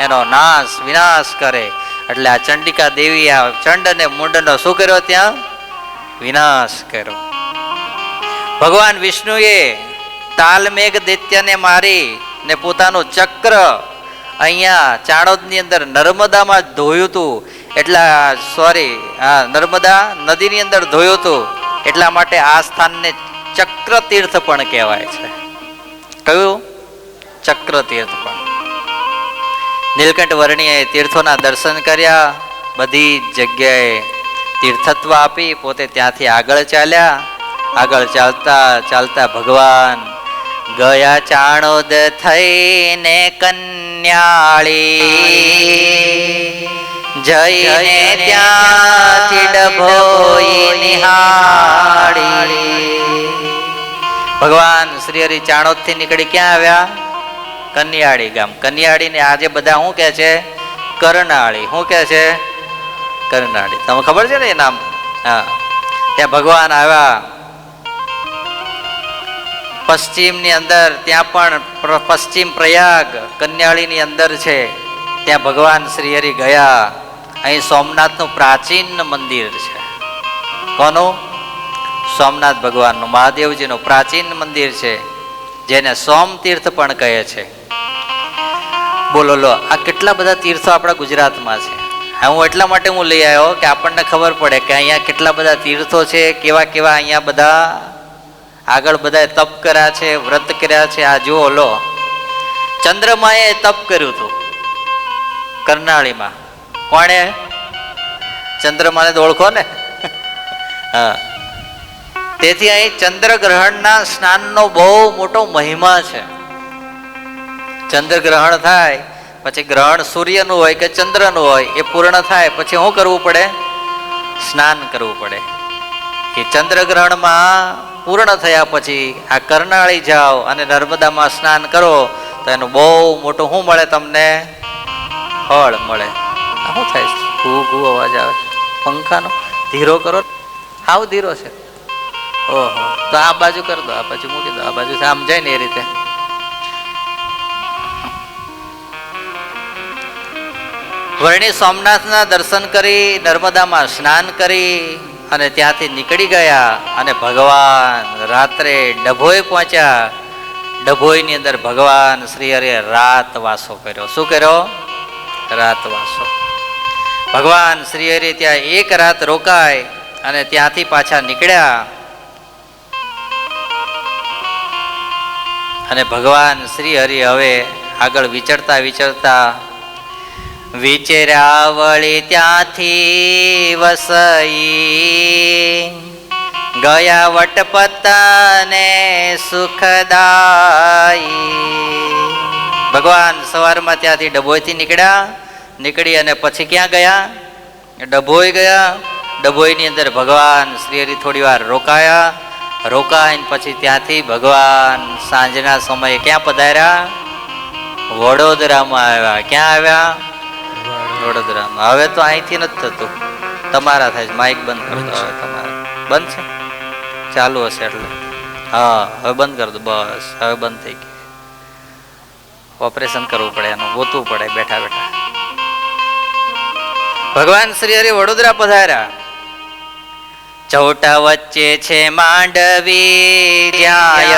એનો નાશ વિનાશ કરે. એટલે આ ચંડિકા દેવી આ ચંડ અને મુંડનો શું કર્યો? ત્યાં વિનાશ કર્યો. ભગવાન વિષ્ણુએ તાલમેઘ દૈત્યને મારી ને પોતાનું ચક્ર અહીંયા ચાણોદની અંદર નર્મદામાં જ ધોયું હતું. નર્મદા નદીની અંદર ધોયું હતું. એટલા માટે આ સ્થાનને ચક્ર તીર્થ પણ કહેવાય છે. કયું? ચક્ર તીર્થ પણ. નીલકંઠ વર્ણીએ તીર્થોના દર્શન કર્યા, બધી જગ્યાએ તીર્થત્વ આપી પોતે ત્યાંથી આગળ ચાલ્યા. આગળ ચાલતા ચાલતા ભગવાન ગયા ચાણોદ થઈને કન્યાળી, જઈને ત્યાંથી ડભોઈ નિહાળી. ભગવાન શ્રી હરિ ચાણોદ થી નીકળી ક્યાં આવ્યા? કન્યાળી ગામ. કન્યાળી ને આજે બધા શું કે છે? કરનાળી. શું કે છે? કરનાળી. તમને ખબર છે ને એ નામ? હા. ત્યાં ભગવાન આવ્યા. પશ્ચિમ ની અંદર ત્યાં પણ પશ્ચિમ પ્રયાગ કન્યાળી ની અંદર છે. ત્યાં ભગવાન શ્રી હરિ ગયા. અહીં સોમનાથ નું પ્રાચીન મંદિર છે. કોનું? સોમનાથ ભગવાનનું, મહાદેવજીનું પ્રાચીન મંદિર છે, જેને સોમ તીર્થ પણ કહે છે. બોલો લો, આ કેટલા બધા તીર્થો આપણા ગુજરાતમાં છે. હું એટલા માટે હું લઈ આવ્યો કે આપણને ખબર પડે કે અહીંયા કેટલા બધા તીર્થો છે, કેવા કેવા અહીંયા બધા આગળ બધા તપ કર્યા છે, વ્રત કર્યા છે. આ જુઓ લો, ચંદ્રમાએ તપ કર્યું હતું કરનાળીમાં. કોણે? ચંદ્રમાને તો ઓળખો ને. હા. તેથી અહીં ચંદ્રગ્રહણના સ્નાનનો બહુ મોટો મહિમા છે. ચંદ્રગ્રહણ થાય પછી ગ્રહણ સૂર્યનું હોય કે ચંદ્રનું હોય, એ પૂર્ણ થાય પછી શું કરવું પડે? સ્નાન કરવું પડે. એ ચંદ્રગ્રહણમાં પૂર્ણ થયા પછી આ કરનાળી જાઓ અને નર્મદામાં સ્નાન કરો તો એનું બહુ મોટું શું મળે તમને? ફળ મળે. શું થાય? ઘૂ ઘૂ અવાજ આવે પંખાનો. ધીરો કરો. હાવ ધીરો છે. ઓહો, તો આ બાજુ કરી દો, આ બાજુ મૂકી દો, આ બાજુ આમ જાય ને એ રીતે. વર્ણી સોમનાથના દર્શન કરી, નર્મદામાં સ્નાન કરી અને ત્યાંથી નીકળી ગયા અને ભગવાન રાત્રે ડભોઈ પહોંચ્યા. ડભોઈની અંદર ભગવાન શ્રી હરિએ રાત વાસો કર્યો. શું કર્યો? રાત વાસો. ભગવાન શ્રી હરિ ત્યાં એક રાત રોકાય અને ત્યાંથી પાછા નીકળ્યા. અને ભગવાન શ્રી હરિ હવે આગળ વિચરતા વિચરતા વિચર્યા વળી ત્યાંથી વસઈ, ગયા વટપતને સુખદાઈ. ભગવાન સવારમાં ત્યાંથી ડભોઈથી નીકળ્યા. નીકળી અને પછી ક્યાં ગયા? ડભોઈ ગયા. ડભોઈની અંદર ભગવાન શ્રી હરિ થોડી વાર રોકાયા. રોકાઈને પછી ત્યાંથી ભગવાન સાંજના સમયે ક્યાં પધાર્યા? વડોદરામાં આવ્યા. ક્યાં આવ્યા? વડોદરામાં. હવે તો અહીંથી નથી થતું, તમારા થાય. માઇક બંધ કરતો. હવે તમારા બંધ છે? ચાલુ હશે એટલે હા, હવે બંધ કરી દો. બસ હવે બંધ થઈ ગયું. ઓપરેશન કરવું પડે, એનું ગોતવું પડે બેઠા બેઠા. ભગવાન શ્રી હરિ વડોદરા પધાર્યા. ચોટા વચ્ચે છે માંડવી, જ્યાં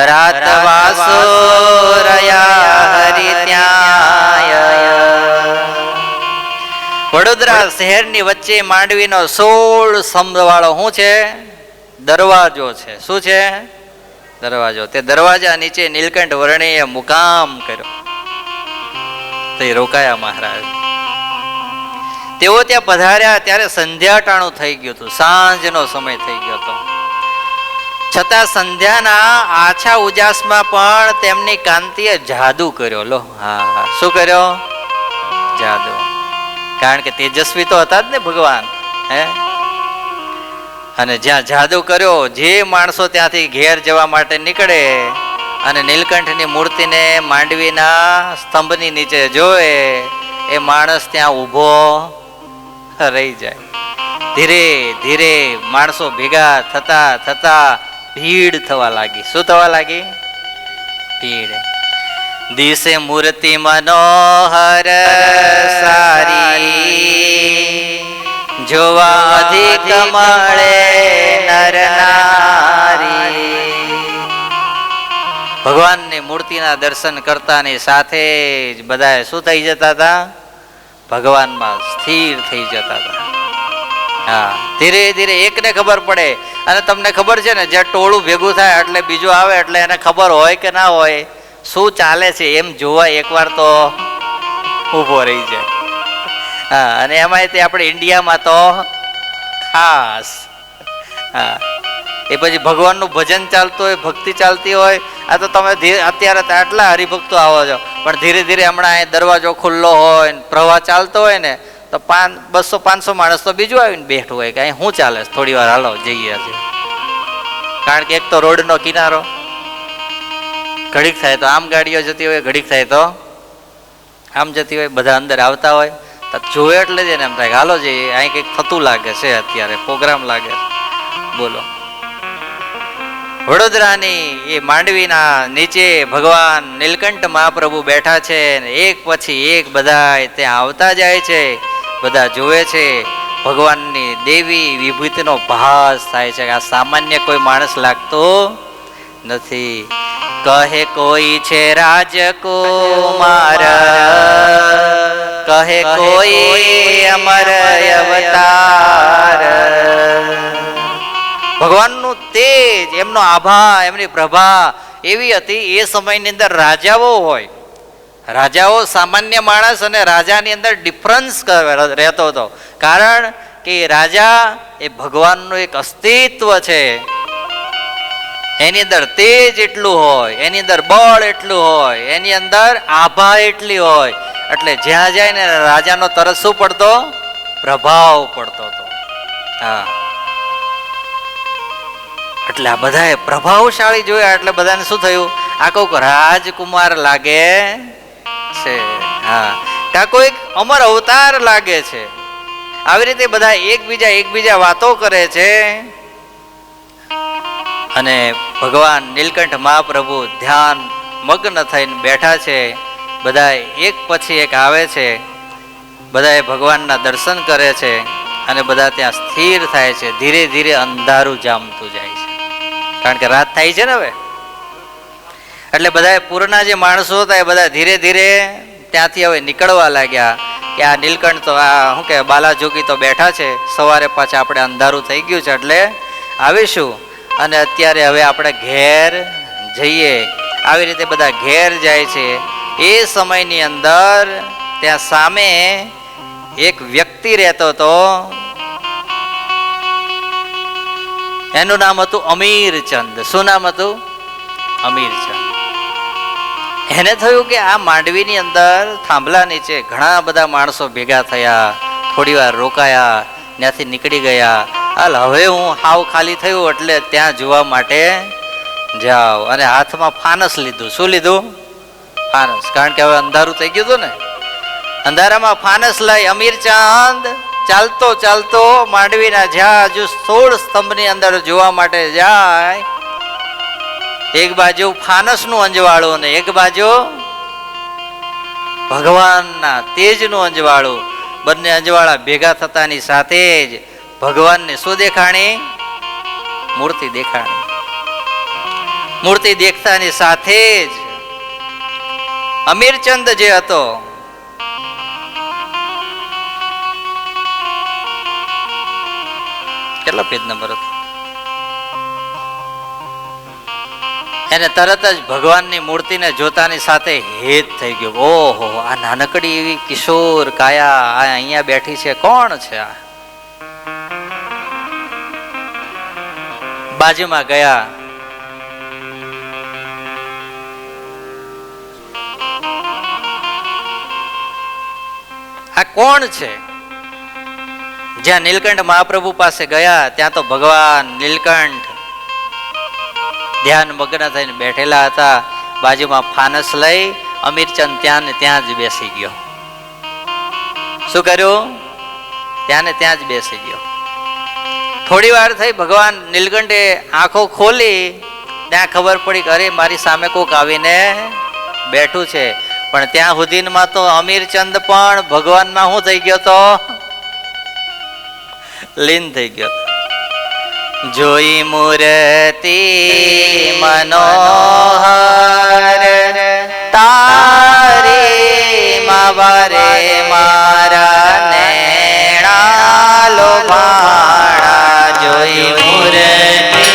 રાત વાસો રહ્યા હરિ ત્યાં. વડોદરા શહેરની વચ્ચે માંડવીનો 16 સ્તંભવાળો શું છે? દરવાજો છે. શું છે? દરવાજો. તે દરવાજા નીચે નીલકંઠ વર્ણીએ મુકામ કર્યો. તે રોકાયા મહારાજ. તેઓ ત્યાં પધાર્યા ત્યારે સંધ્યાટાણું થઈ ગયું હતું, સાંજનો સમય થઈ ગયો હતો. છતાં સંધ્યાના આછા ઉજાસમાં પણ તેમની કાંતિએ જાદુ કર્યો. લો, હા, શું કર્યો? જાદુ. કારણ કે તેજસ્વી તો હતા જ ને ભગવાન. હે, અને જ્યાં જાદુ કર્યો, જે માણસો ત્યાંથી ઘેર જવા માટે નીકળે અને નીલકંઠની મૂર્તિને માંડવીના સ્તંભની નીચે જોવે, એ માણસ ત્યાં ઊભો રહી જાય. ધીરે ધીરે માણસો ભેગા થતા થતા ભીડ થવા લાગી. શું થવા લાગી? ભીડ. દિશે મૂર્તિ મનોહર સારી, જોવા અધિક મળે નર નારી. ભગવાનની મૂર્તિના દર્શન કરતાની સાથે જ બધા શું થઈ જતા હતા? ભગવાનમાં સ્થિર થઈ જતા હતા. હા, ધીરે ધીરે એકને ખબર પડે. અને તમને ખબર છે ને, જે ટોળું ભેગું થાય એટલે બીજું આવે એટલે એને ખબર હોય કે ના હોય શું ચાલે છે એમ જોવા એકવાર તો ઊભો રહી જાય. હા, અને એમાં તે આપણે ઇન્ડિયામાં તો ખાસ. હા, એ પછી ભગવાનનું ભજન ચાલતું હોય, ભક્તિ ચાલતી હોય. આ તો તમે અત્યારે તો આટલા હરિભક્તો આવો છો, પણ ધીરે ધીરે હમણાં અહીં દરવાજો ખુલ્લો હોય, પ્રવાહ ચાલતો હોય ને, તો 200-500 માણસ તો બીજું આવીને બેઠું હોય કે અહીં શું ચાલે, થોડી વાર હાલો જઈએ છે. કારણ કે એક તો રોડનો કિનારો, ઘડીક થાય તો આમ ગાડીઓ જતી હોય, ઘડીક થાય તો આમ જતી હોય, બધા અંદર આવતા હોય. તો જોવે એટલે જ એને એમ થાય હાલો જઈએ, અહીં કંઈક થતું લાગે છે, અત્યારે પ્રોગ્રામ લાગે. બોલો, વડોદરાની એ માંડવીના નીચે ભગવાન નીલકંઠ મહાપ્રભુ બેઠા છે, એક પછી એક બધા ત્યાં આવતા જાય છે, બધા જોવે છે. ભગવાનની દેવી વિભૂતિનો ભાસ થાય છે. આ સામાન્ય કોઈ માણસ લાગતો નથી. કહે કોઈ છે રાજકુમાર, કહે કોઈ અમર અવતાર. ભગવાનનું તેજ, એમનો આભા, એમની પ્રભા એવી હતી. એ સમયની અંદર રાજાઓ હોય, રાજાઓ સામાન્ય માણસ અને રાજાની અંદર ડિફરન્સ રહેતો હતો. કારણ કે રાજા એ ભગવાનનું એક અસ્તિત્વ છે. એની અંદર તેજ એટલું હોય, એની અંદર બળ એટલું હોય, એની અંદર આભા એટલી હોય, એટલે જ્યાં જાય ને રાજાનો તરત શું પડતો? પ્રભાવ પડતો હતો. હા, એટલે આ બધાએ પ્રભાવશાળી જોયા એટલે બધાને શું થયું? આ કોઈક રાજકુમાર લાગે છે. હા, આ કોઈક અમર અવતાર લાગે છે. આવી રીતે બધા એકબીજા વાતો કરે છે. અને ભગવાન નીલકંઠ મહાપ્રભુ ધ્યાન મગ્ન થઈને બેઠા છે. બધા એક પછી એક આવે છે, બધાએ ભગવાનના દર્શન કરે છે અને બધા ત્યાં સ્થિર થાય છે. ધીરે ધીરે અંધારું જામતું જાય છે, કારણ કે રાત થાય છે ને હવે. એટલે બધા પૂરના જે માણસો હતા એ બધા ધીરે ધીરે ત્યાંથી હવે નીકળવા લાગ્યા કે આ નીલકંઠ તો આ શું કે બાલાજોગી તો બેઠા છે, સવારે પાછા આપણે અંધારું થઈ ગયું છે એટલે આવીશું, અને અત્યારે હવે આપણે ઘેર જઈએ. આવી રીતે બધા ઘેર જાય છે. એ સમયની અંદર ત્યાં સામે એક વ્યક્તિ રહેતો હતો. એનું નામ હતું અમીરચંદ. શું નામ હતું? અમીરચંદ. એને થયું કે આ માંડવીની અંદર થાંભલા નીચે ઘણા બધા માણસો ભેગા થયા, થોડી વાર રોકાયા, ત્યાંથી નીકળી ગયા. હાલ હવે હું હાવ ખાલી થયું એટલે ત્યાં જોવા માટે જાઓ. અને હાથમાં ફાનસ લીધું. શું લીધું? ફાનસ. કારણ કે હવે અંધારું થઈ ગયું હતું ને. અંધારામાં ફાનસ લઈ અમીરચંદ ચાલતો ચાલતો માંડવીના જ્યાં હજુ 16 સ્તંભની અંદર જોવા માટે જાય. એક બાજુ ફાનસનું અંજવાળું ને એક બાજુ ભગવાનના તેજનું અંજવાળું. બંને અંજવાળા ભેગા થતાની સાથે જ ભગવાનને શું દેખાણી? મૂર્તિ દેખાણી. મૂર્તિ દેખતાની સાથે જ અમીરચંદ જે હતો કેટલો પેજ નંબર હતો? એને તરત જ ભગવાનની મૂર્તિને જોતાની સાથે હેત થઈ ગયો. ઓહો, આ નાનકડી એવી કિશોર કાયા આ અહીંયા બેઠી છે, કોણ છે આ? બાજુમાં ગયા. આ કોણ છે? જ્યાં નીલકંઠ મહાપ્રભુ પાસે ગયા ત્યાં તો ભગવાન નીલકંઠ ધ્યાન મગ્ન થઈને બેઠેલા હતા. બાજુમાં ફાનસ લઈ અમીરચંદ ત્યાં ને ત્યાં જ બેસી ગયો. શું કર્યું? ત્યાં ને ત્યાં જ બેસી ગયો. થોડી વાર થઈ, ભગવાન નીલકંઠે આંખો ખોલી, ત્યાં ખબર પડી કે અરે મારી સામે કોક આવીને બેઠું છે. પણ ત્યાં સુધીમાં તો અમીરચંદ પણ ભગવાનમાં શું થઈ ગયો તો? લીન થઈ ગયો. જોઈ મૂર્તિ મનોહર તારી માવારે મારા નેણા લોભાણા. જોઈ મૂર્તિ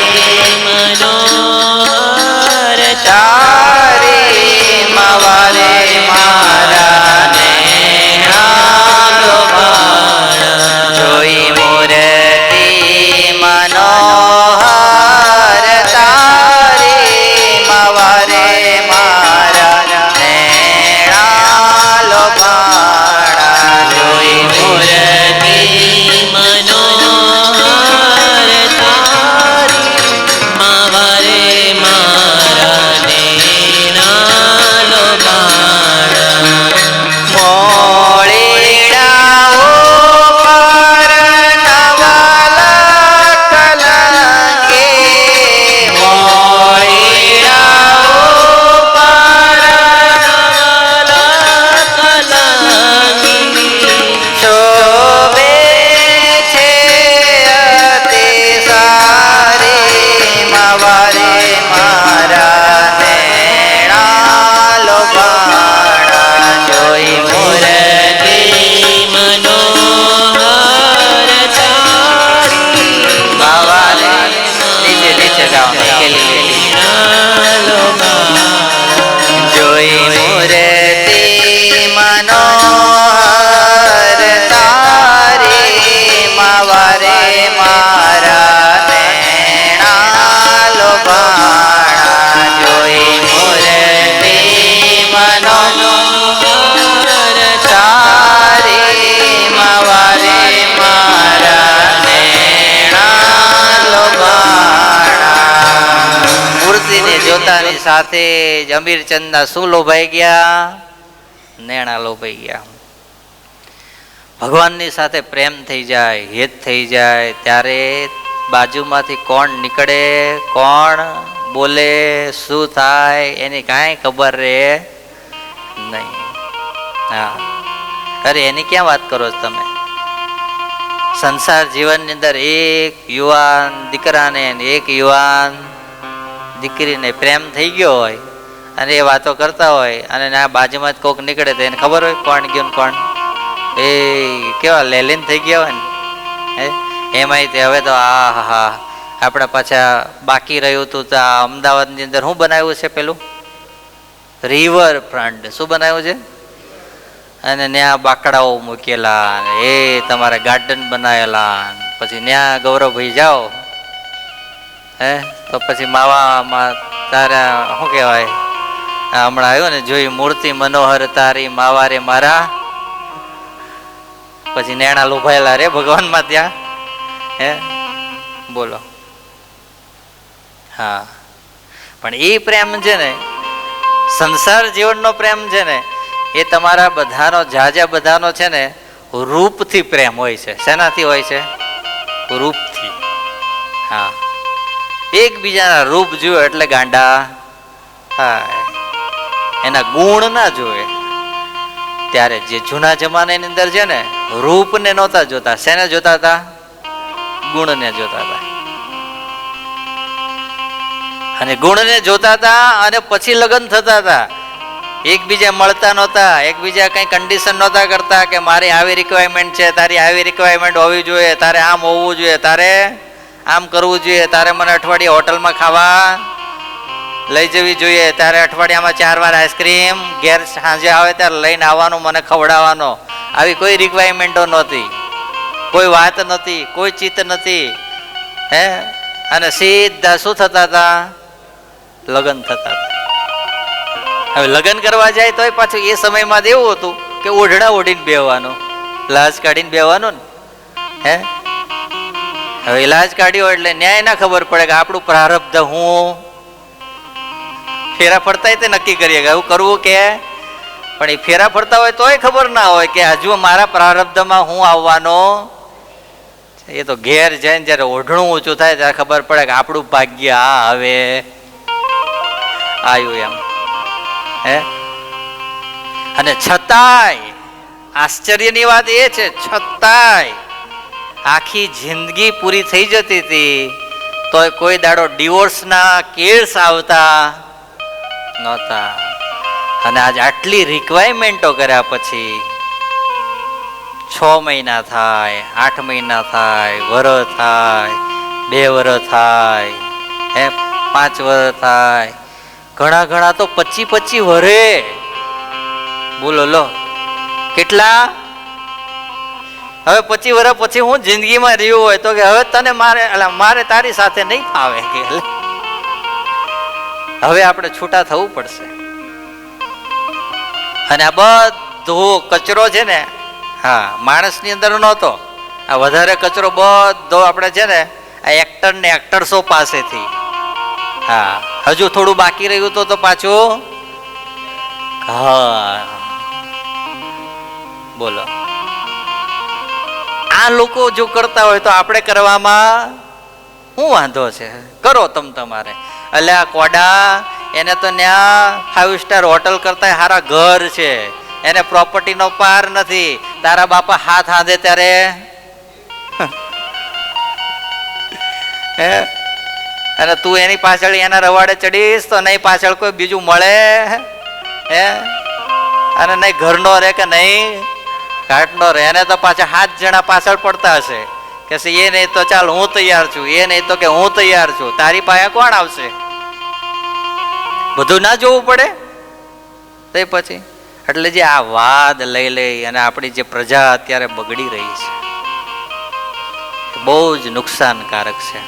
મનોહર તારી માવારે મારા સાથે જ અમીરચંદના શું લોભાઈ ગયા? નેણા લોભાઈ ગયા. ભગવાનની સાથે પ્રેમ થઈ જાય, હેત થઈ જાય, ત્યારે બાજુમાંથી કોણ નીકળે, કોણ બોલે, શું થાય એની કાંઈ ખબર રહે નહીં. હા, અરે એની ક્યાં વાત કરો છો તમે? સંસાર જીવનની અંદર એક યુવાન દીકરાને એક યુવાન દીકરીને પ્રેમ થઈ ગયો હોય અને એ વાતો કરતા હોય અને આ બાજુમાં જ કોક નીકળે તો એને ખબર હોય કોણ ગયું કોણ. એ કેવા લેલીન થઈ ગયા હોય ને એમાંય હવે તો આ હા આપણા પાછા બાકી રહ્યું હતું તો આ અમદાવાદની અંદર શું બનાવ્યું છે પેલું રિવર ફ્રન્ટ, શું બનાવ્યું છે? અને ત્યાં બાકડાઓ મૂકેલા, એ તમારા ગાર્ડન બનાવેલા, પછી ત્યાં ગૌરવભાઈ જાઓ તો પછી માવામાં તારા શું કહેવાય હમણાં આવ્યો ને જોઈ મૂર્તિ મનોહર તારી માવા રે મારા, પછી નેણા લોભાયેલા રે ભગવાનમાં ત્યાં. બોલો. હા, પણ એ પ્રેમ છે ને, સંસાર જીવનનો પ્રેમ છે ને, એ તમારા બધાનો જાજા બધાનો છે ને રૂપથી પ્રેમ હોય છે. શેનાથી હોય છે? રૂપથી. હા, એકબીજાના રૂપ જુઓ એટલે ગાંડા થાય, એના ગુણ ના જોવે. ત્યારે જે જૂના જમાનાની અંદર છે ને રૂપને નહોતા જોતા, શેને જોતા હતા? ગુણને જોતા હતા. અને ગુણને જોતા હતા અને પછી લગ્ન થતા હતા. એકબીજા મળતા નહોતા, એકબીજા કઈ કન્ડિશન નહોતા કરતા કે મારી આવી રિક્વાયરમેન્ટ છે, તારી આવી રિક્વાયરમેન્ટ હોવી જોઈએ, તારે આમ હોવું જોઈએ, તારે આમ કરવું જોઈએ, તારે મને અઠવાડિયે હોટલમાં ખાવા લઈ જવી જોઈએ, તારે અઠવાડિયામાં 4 વાર આઈસ્ક્રીમ ઘેર સાંજે આવે ત્યારે લઈને આવવાનું, મને ખવડાવવાનો. આવી કોઈ રિક્વાયરમેન્ટો નહોતી, કોઈ વાત નહોતી, કોઈ ચિત્ત નથી. અને સીધા શું થતા હતા? લગ્ન થતા હતા. હવે લગ્ન કરવા જાય તોય પાછું એ સમયમાં એવું હતું કે ઓઢણા ઓઢીને બેહવાનું, લાજ કાઢીને બેહવાનું ને. હવે ઇલાજ કાઢ્યો એટલે ન્યાય ના ખબર પડે કે આપણું પ્રારબ્ધ હું ફેરા ફરતા તે નક્કી કરીએ કે એવું કરવું કે. પણ એ ફેરા ફરતા હોય તોય ખબર ના હોય કે હજુ મારા પ્રારબ્ધમાં હું આવવાનો. એ તો ઘેર જઈને જયારે ઓઢણું ઊંચું થાય ત્યારે ખબર પડે કે આપણું ભાગ્ય આ હવે આવ્યું એમ. અને છતાંય આશ્ચર્યની વાત એ છે, છતાંય આખી જિંદગી પૂરી થઈ જતી હતી તો કોઈ દાડો ડિવોર્સના કેસ આવતા નહોતા. અને આજ આટલી રિક્વાયરમેન્ટો કર્યા પછી 6 મહિના થાય, 8 મહિના થાય, વરસ થાય, 2 વરસ થાય, 5 વરસ થાય, ઘણા તો 25 વરે. બોલો લો કેટલા? હવે 25 વર્ષ પછી હું જિંદગીમાં રહ્યું હોય તો કે હવે તને મારે તારી સાથે નહીં ફાવે કે હવે આપણે છૂટા થવું પડશે. અને આ બધો કચરો છે ને, હા, માણસની અંદર નહોતો. આ વધારે કચરો બધો આપણે છે ને આ એક્ટર ને એક્ટર્સો પાસેથી. હા, હજુ થોડું બાકી રહ્યું તો પાછું. હા, બોલો. આ લોકો જો કરતા હોય તો આપણે કરવામાં શું વાંધો છે? કરો તમ તમારે. એટલે આ કોડા એને તો ત્યાં 5 સ્ટાર હોટલ કરતા સારા ઘર છે, એને પ્રોપર્ટી નો પાર નથી. તારા બાપા હાથ હાંધે ત્યારે અને તું એની પાછળ એના રવાડે ચડીશ તો નહીં પાછળ કોઈ બીજું મળે અને નહીં ઘરનો રે કે નહીં ઘાટનો રે. એને તો પાછા 7 જણા પાછળ પડતા હશે કે એ નહીં તો ચાલ હું તૈયાર છું, એ નહીં તો કે હું તૈયાર છું. તારી પાસે કોણ આવશે? બધું ના જોવું પડે તો પછી. એટલે જે આ વાદ લઈ અને આપણી જે પ્રજા અત્યારે બગડી રહી છે બહુ જ નુકસાનકારક છે.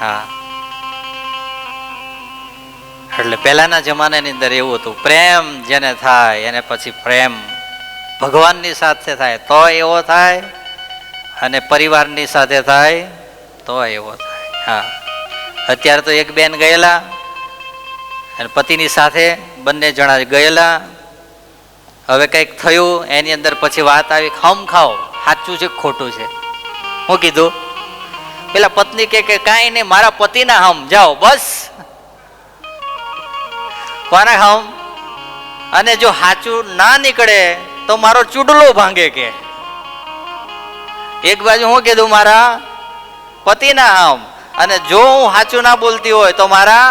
હા, એટલે પહેલાના જમાનાની અંદર એવું હતું, પ્રેમ જેને થાય એને પછી પ્રેમ ભગવાનની સાથે થાય તો એવો થાય અને પરિવારની સાથે થાય તો એવો થાય. હા, અત્યારે તો એક બેન ગયેલા અને પતિની સાથે બંને જણા ગયેલા. હવે કંઈક થયું એની અંદર પછી વાત આવી, હમ ખાઓ, સાચું છે ખોટું છે? હું કીધું, પેલા પત્ની કે કાંઈ નહીં, મારા પતિના હમ જાઓ બસ. કોના હમ? અને જો સાચું ના નીકળે તો મારો ચૂડલો ભાંગે. કે એક બાજુ હું કીધું મારા પતિના હમ, અને જો હું સાચું ના બોલતી હોય તો મારા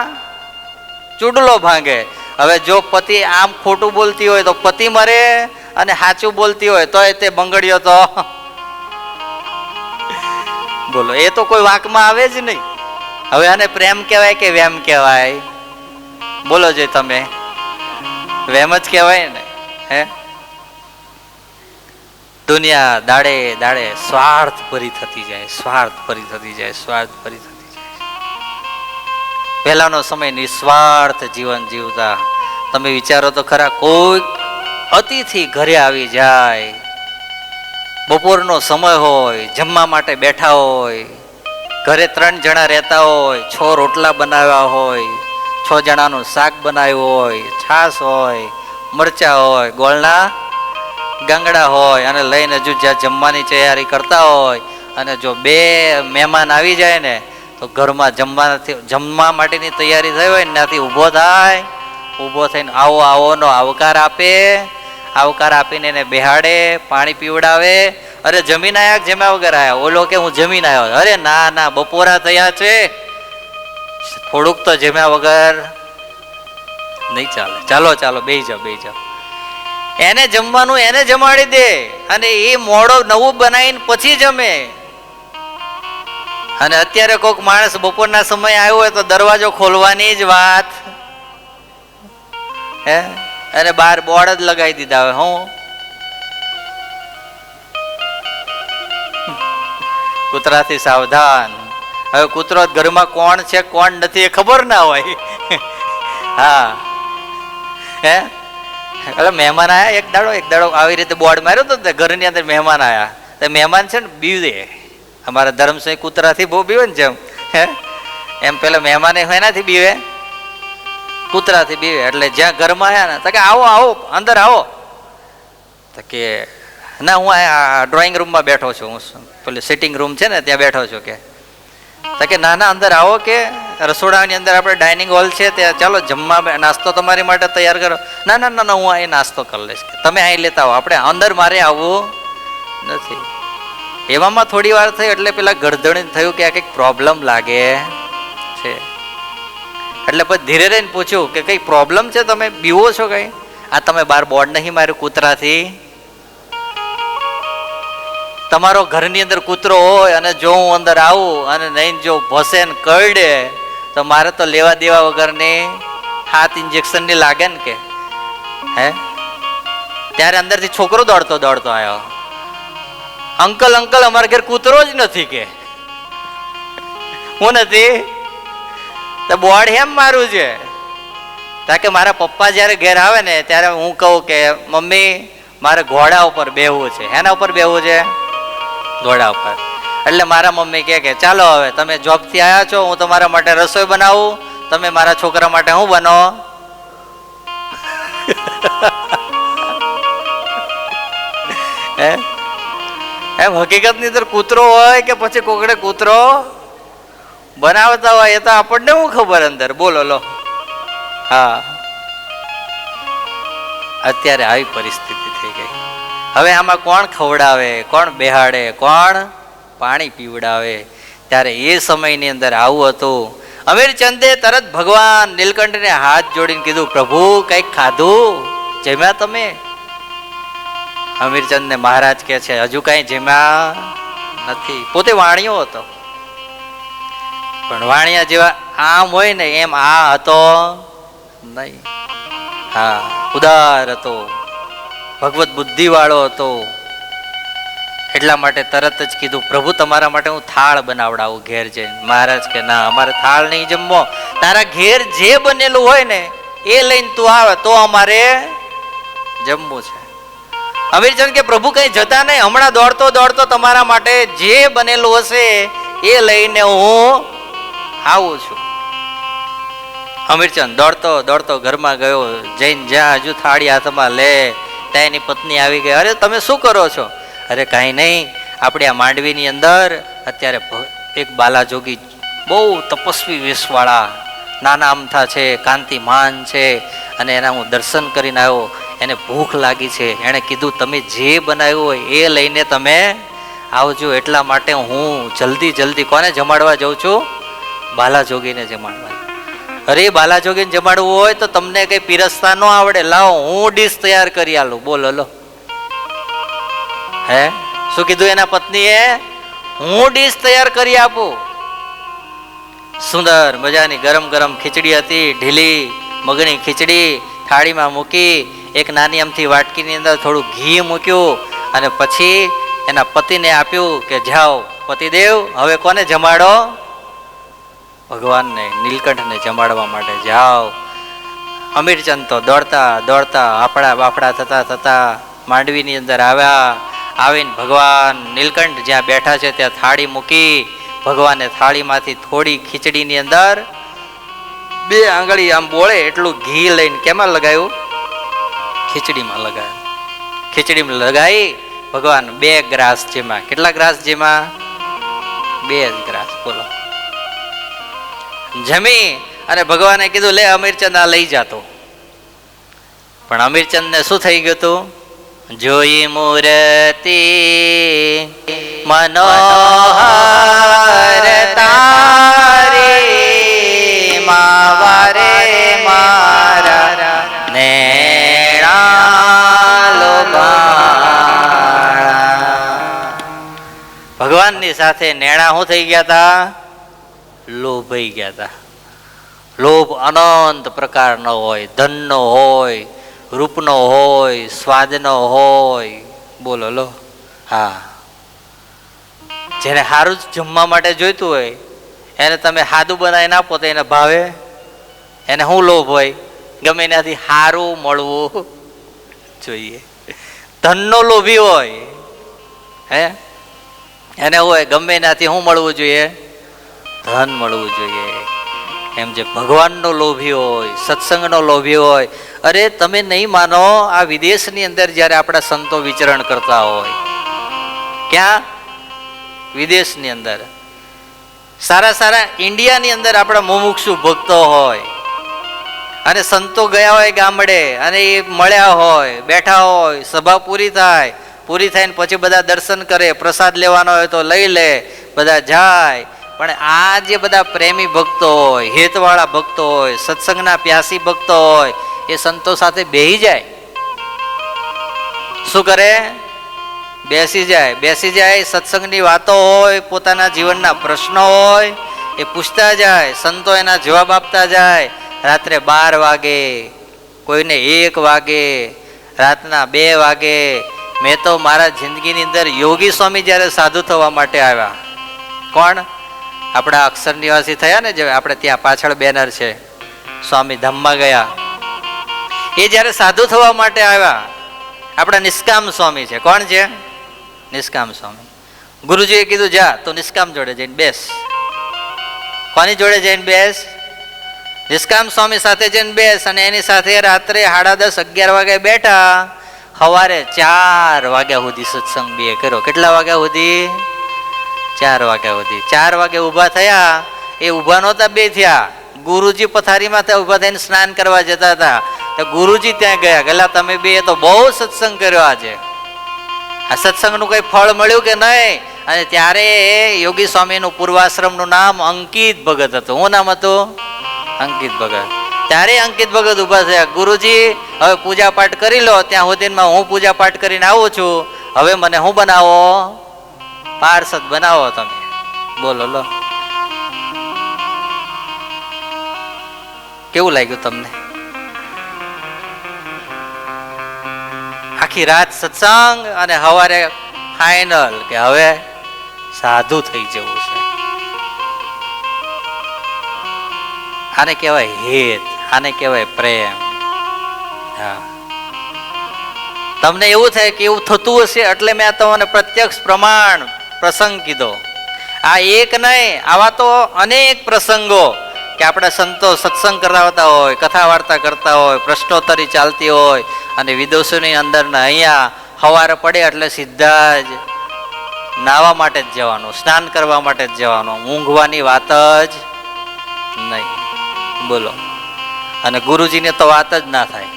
ચૂડલો ભાંગે. હવે જો પતિ આમ ખોટું બોલતી હોય તો પતિ મરે, અને સાચું બોલતી હોય તો તે બંગડીઓ તો બોલો, એ તો કોઈ વાંકમાં આવે જ નહીં. હવે આને પ્રેમ કહેવાય કે વેમ કહેવાય? બોલો જે તમે, વેમ જ કહેવાય ને. હે, દુનિયા દાડે દાડે સ્વાર્થ ભરી થતી જાય, સ્વાર્થ ભરી થતી જાય, સ્વાર્થ ભરી થતી જાય. પહેલાનો સમય નિસ્વાર્થ જીવન જીવતા. તમે વિચારો તો ખરા, કોઈ અતિથિ ઘરે આવી જાય, બપોરનો સમય હોય, જમવા માટે બેઠા હોય, ઘરે 3 જણા રહેતા હોય, 6 રોટલા બનાવ્યા હોય, 6 જણાનું શાક બનાવ્યું હોય, છાશ હોય, મરચા હોય, ગોળના ગાંગડા હોય, અને લઈને જો જ્યાં જમવાની તૈયારી કરતા હોય, અને જો 2 મહેમાન આવી જાય ને તો ઘરમાં જમવા માટેની તૈયારી થઈ હોય ને, ત્યાંથી ઊભો થાય, ઊભો થઈને આવો આવો નો આવકાર આપે, આવકાર આપીને એને બેહાડે, પાણી પીવડાવે. અરે જમીન આયા, જમ્યા વગર આયા? ઓલો કે હું જમીન આવ્યો. અરે ના ના, બપોરા થયા છે, થોડુંક તો જમ્યા વગર નહીં ચાલે. ચાલો ચાલો બેહી જાઓ, બેહી જાઓ. એને જમવાનું એને જમાડી દે, અને એ મોડો નવું બનાવીને પછી જમે. અને અત્યારે કોઈક માણસ બપોરના સમય આવ્યો હોય તો દરવાજો ખોલવાની જ વાત. હે, અને બહાર બોર્ડ જ લગાવી દીધા હોય. હું કૂતરાથી સાવધાન. હવે કૂતરો ઘરમાં કોણ છે કોણ નથી એ ખબર ના હોય. હા, હે, એટલે મહેમાન આયા એક દાડો આવી રીતે બોર્ડ માર્યો તો ઘરની અંદર મહેમાન આયા. તો મહેમાન છે ને બીવે, અમારા ધર્મસિંહ કૂતરાથી બહુ બીવે ને જેમ, હે એમ પેલા મહેમાન એનાથી બીવે, કૂતરાથી બીવે. એટલે જ્યાં ઘરમાં આવ્યા ને તો કે આવો આવો અંદર આવો. તો કે ના, હું આ ડ્રોઈંગ રૂમમાં બેઠો છું, હું પેલું સિટિંગ રૂમ છે ને ત્યાં બેઠો છું. કે ના ના અંદર આવો, કે રસોડાની અંદર આપણે ડાઇનિંગ હોલ છે ત્યાં ચાલો જમવા નાસ્તો તમારી માટે તૈયાર કરો. ના ના ના, હું અહીં નાસ્તો કરી લઈશ, તમે અહીં લેતા આવો, આપણે અંદર મારે આવવું નથી. એવામાં થોડી વાર થઈ એટલે પેલા ગરદણી થયું કે આ કંઈક પ્રોબ્લેમ લાગે છે. એટલે પછી ધીરે રહીને પૂછ્યું કે કંઈ પ્રોબ્લેમ છે, તમે બીવો છો કઈ? આ તમે બાર બોર્ડ નહીં માર્યું કૂતરાથી? તમારો ઘરની અંદર કૂતરો હોય અને જો હું અંદર આવું અને નહીં જો ભસે ને કરડે તો મારે તો લેવા દેવા વગરની 7 ઇન્જેક્શનની લાગે ને. કે હે, ત્યારે અંદરથી છોકરો દોડતો દોડતો આવ્યો, અંકલ અંકલ અમારા ઘેર કૂતરો જ નથી. કે હું નથી તો બોર્ડ હેમ મારું છે? કારણ કે મારા પપ્પા જયારે ઘેર આવે ને ત્યારે હું કહું કે મમ્મી મારે ઘોડા ઉપર બેહવું છે. એના ઉપર બેહવું છે? ઘોડા ઉપર. એટલે મારા મમ્મી કે ચાલો હવે તમે જોબથી આવ્યા છો, હું તમારા માટે રસોઈ બનાવું, તમે મારા છોકરા માટે શું બનો? એમ હકીકત ની અંદર કૂતરો હોય કે પછી કોકડે કૂતરો બનાવતા હોય એ તો આપણને શું ખબર અંદર. બોલો લો. હા, અત્યારે આવી પરિસ્થિતિ થઈ ગઈ. હવે આમાં કોણ ખવડાવે, કોણ બેહાડે, કોણ પાણી પીવડાવે? ત્યારે એ સમયની અંદર આવું હતું. અમીરચંદે તરત ભગવાન નીલકંઠને હાથ જોડીને કીધું, પ્રભુ કંઈક ખાધું, જમ્યા તમે? અમીરચંદ ને મહારાજ કે છે હજુ કઈ જમ્યા નથી. પોતે વાણિયો હતો, પણ વાણિયા જેવા આમ હોય ને એમ આ હતો નહીં. હા, ઉદાર હતો, ભગવત બુદ્ધિ વાળો હતો. એટલા માટે તરત જ કીધું, પ્રભુ તમારા માટે હું થાળ બનાવડાવું ઘેર જઈને. મહારાજ કે ના, અમારે થાળ નહીં જમવો, તારા ઘેર જે બનેલું હોય ને એ લઈને તું આવે તો અમારે જમવું છે. અમીરચંદ કે પ્રભુ કઈ જતા નહીં, હમણાં દોડતો દોડતો તમારા માટે જે બનેલું હશે એ લઈને હું આવું છું. અમીરચંદ દોડતો દોડતો ઘરમાં ગયો, જઈને જ્યાં હજુ થાળી હાથમાં લે ત્યાં એની પત્ની આવી ગઈ. અરે તમે શું કરો છો? અરે કાંઈ નહીં, આપણે આ માંડવીની અંદર અત્યારે એક બાલાજોગી બહુ તપસ્વી વેશવાળા નાના અમથા છે, કાંતિમાન છે, અને એના હું દર્શન કરીને આવ્યો. એને ભૂખ લાગી છે, એણે કીધું તમે જે બનાવ્યું હોય એ લઈને તમે આવજો. એટલા માટે હું જલ્દી કોને જમાડવા જાઉં છું? બાલાજોગીને જમાડવા. અરે બાલાજોગીને જમાડવું હોય તો તમને કઈ પીરસતા ન આવડે, લાવો હું ડીશ તૈયાર કરી આલું. બોલો લો. હે શું કીધું એના પત્નીએ? હું ડીશ તૈયાર કરી આપું. સુંદર મજાની ગરમ ગરમ ખીચડી હતી, ઢીલી મગની ખીચડી થાળીમાં મૂકી, એક નાની અમથી વાટકીની અંદર થોડું ઘી મૂક્યું અને પછી એના પતિને આપ્યું કે જાઓ પતિદેવ હવે કોને જમાડો? ભગવાનને, નીલકંઠને જમાડવા માટે જાઓ. અમીરચંદ તો દોડતા દોડતા આપણા બાફડા થતા થતા માંડવીની અંદર આવ્યા. આવીને ભગવાન નીલકંઠ જ્યાં બેઠા છે ત્યાં થાળી મૂકી, ભગવાને થાળીમાંથી થોડી ખીચડીની અંદર 2 આંગળી આમ બોળે એટલું ઘી લઈને કેમાં લગાવ્યું? ખીચડીમાં લગાવ્યું. ખીચડીમાં લગાવી ભગવાન 2 ગ્રાસ જેમાં, કેટલા ગ્રાસ જેમાં? 2 ગ્રાસ. બોલો. જમી અને ભગવાને કીધું લે અમીરચંદ આ લઈ જાતો. પણ અમીરચંદ ને શું થઈ ગયું હતું? જોઈ મૂર્તિ મનોહર તારી માવારે મારા નેણા લોભાણા. ભગવાનની સાથે નેણા શું થઈ ગયા હતા? લોભાઈ ગયા હતા. લોભ અનંત પ્રકારનો હોય, ધનનો હોય, રૂપનો હોય, સ્વાદનો હોય. બોલો લો. હા, જેને સારું જમવા માટે જોઈતું હોય એને તમે સાદું બનાવીને આપો તો એને ભાવે? એને શું લોભ હોય? ગમે એનાથી સારું મળવું જોઈએ. ધનનો લોભી હોય, હે એને હોય ગમે એનાથી શું મળવું જોઈએ? ધન મળવું જોઈએ. એમ જે ભગવાનનો લોભી હોય, સત્સંગનો લોભી હોય. અરે તમે નહીં માનો, આ વિદેશની અંદર જ્યારે આપણા સંતો વિચરણ કરતા હોય, ક્યાં? વિદેશની અંદર. સારા સારા ઇન્ડિયાની અંદર આપણા મુમુક્ષુ ભક્તો હોય અને સંતો ગયા હોય ગામડે અને એ મળ્યા હોય, બેઠા હોય, સભા પૂરી થાય, પૂરી થઈને પછી બધા દર્શન કરે, પ્રસાદ લેવાનો હોય તો લઈ લે, બધા જાય. પણ આ જે બધા પ્રેમી ભક્તો હોય, હેતવાળા ભક્તો હોય, સત્સંગના પ્યાસી ભક્તો હોય, એ સંતો સાથે બેસી જાય. શું કરે? બેસી જાય. બેસી જાય, સત્સંગની વાતો હોય, પોતાના જીવનના પ્રશ્નો હોય એ પૂછતા જાય, સંતો એના જવાબ આપતા જાય. રાત્રે 12 વાગે, કોઈને 1 વાગે, રાતના 2 વાગે. મેં તો મારા જિંદગીની અંદર યોગી સ્વામી જ્યારે સાધુ થવા માટે આવ્યા, કોણ? આપણા અક્ષર નિવાસી થયા ને, જે આપણે ત્યાં પાછળ બેનર છે, સ્વામી ધામમાં ગયા. એ જ્યારે સાધુ થવા માટે આવ્યા, આપણા નિષ્કામ સ્વામી છે. કોણ છે? નિષ્કામ સ્વામી. ગુરુજીએ કીધું જા તો નિષ્કામ જોડે જઈને બેસ. કોની જોડે જઈને બેસ? નિષ્કામ સ્વામી સાથે જઈને બેસ. અને એની સાથે રાત્રે 10:30 11 વાગે બેઠા, સવારે 4 વાગ્યા સુધી સત્સંગ બે કર્યો. કેટલા વાગ્યા સુધી? 4 વાગ્યા સુધી. 4 વાગે ઊભા થયા. એ ઊભા નહોતા બે થયા, ગુરુજી પથારીમાં ઊભા થઈને સ્નાન કરવા જતા હતા. તો ગુરુજી ત્યાં ગયા, ગલા તમે બે તો બહુ સત્સંગ કર્યો આજે, આ સત્સંગનું કઈ ફળ મળ્યું કે નહીં? અને ત્યારે યોગી સ્વામીનું પૂર્વાશ્રમનું નામ અંકિત ભગત હતું. શું નામ હતું? અંકિત ભગત. ત્યારે અંકિત ભગત ઉભા થયા, ગુરુજી હવે પૂજા પાઠ કરી લો, ત્યાં સુધીમાં હું પૂજા પાઠ કરીને આવું છું, હવે મને શું બનાવો? પાર્ષદ બનાવો તમે. બોલો લો. કેવું લાગ્યું તમને? આખી રાત સત્સંગ અને સવારે ફાઈનલ કે હવે સાધુ થઈ જવું છે. આને કહેવાય હેત, આને કહેવાય પ્રેમ. હા, તમને એવું થાય કે એવું થતું હશે એટલે મેં તમને પ્રત્યક્ષ પ્રમાણ પ્રસંગ કીધો. આ એક નહીં, આવા તો અનેક પ્રસંગો કે આપણા સંતો સત્સંગ કરાવતા હોય, કથા વાર્તા કરતા હોય, પ્રશ્નોત્તરી ચાલતી હોય અને વિદેશોની અંદરના અહીંયા સવારે પડે એટલે સીધા જ નાહવા માટે જ જવાનું, સ્નાન કરવા માટે જ જવાનું, ઊંઘવાની વાત જ નહીં. બોલો. અને ગુરુજીને તો વાત જ ના થાય.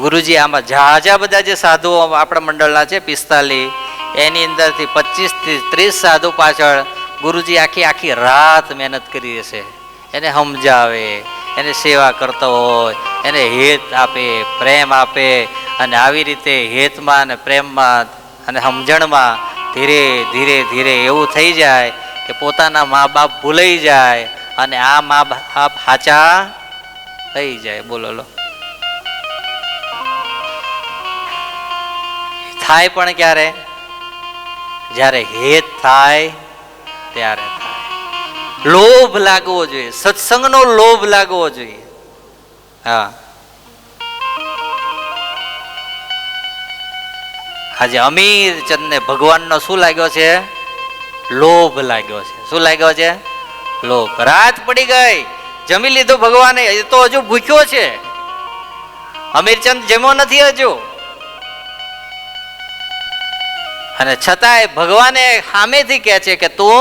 ગુરુજી આમાં ઝાઝા બધા જે સાધુઓ આપણા મંડળના છે 45, એની અંદરથી 25 થી 30 સાધુ પાછળ ગુરુજી આખી રાત મહેનત કરી હશે. એને સમજાવે, એને સેવા કરતો હોય, એને હેત આપે, પ્રેમ આપે, અને આવી રીતે હેતમાં અને પ્રેમમાં અને સમજણમાં ધીરે ધીરે ધીરે એવું થઈ જાય કે પોતાના મા બાપ ભૂલાઈ જાય અને આ મા બાપ સાચા થઈ જાય. બોલો લો. થાય પણ ક્યારે? જ્યારે હેત થાય ત્યારે થાય. લોભ લાગવો જોઈએ, સત્સંગનો લોભ લાગવો જોઈએ. હા, આજે અમીરચંદ ને ભગવાનનો શું લાગ્યો છે? લોભ લાગ્યો છે. શું લાગ્યો છે? લોભ. રાત પડી ગઈ, જમી લીધું ભગવાને, એ તો હજુ ભૂખ્યો છે. અમીરચંદ જમ્યો નથી હજુ, અને છતાંય ભગવાને સામેથી કહે છે કે તું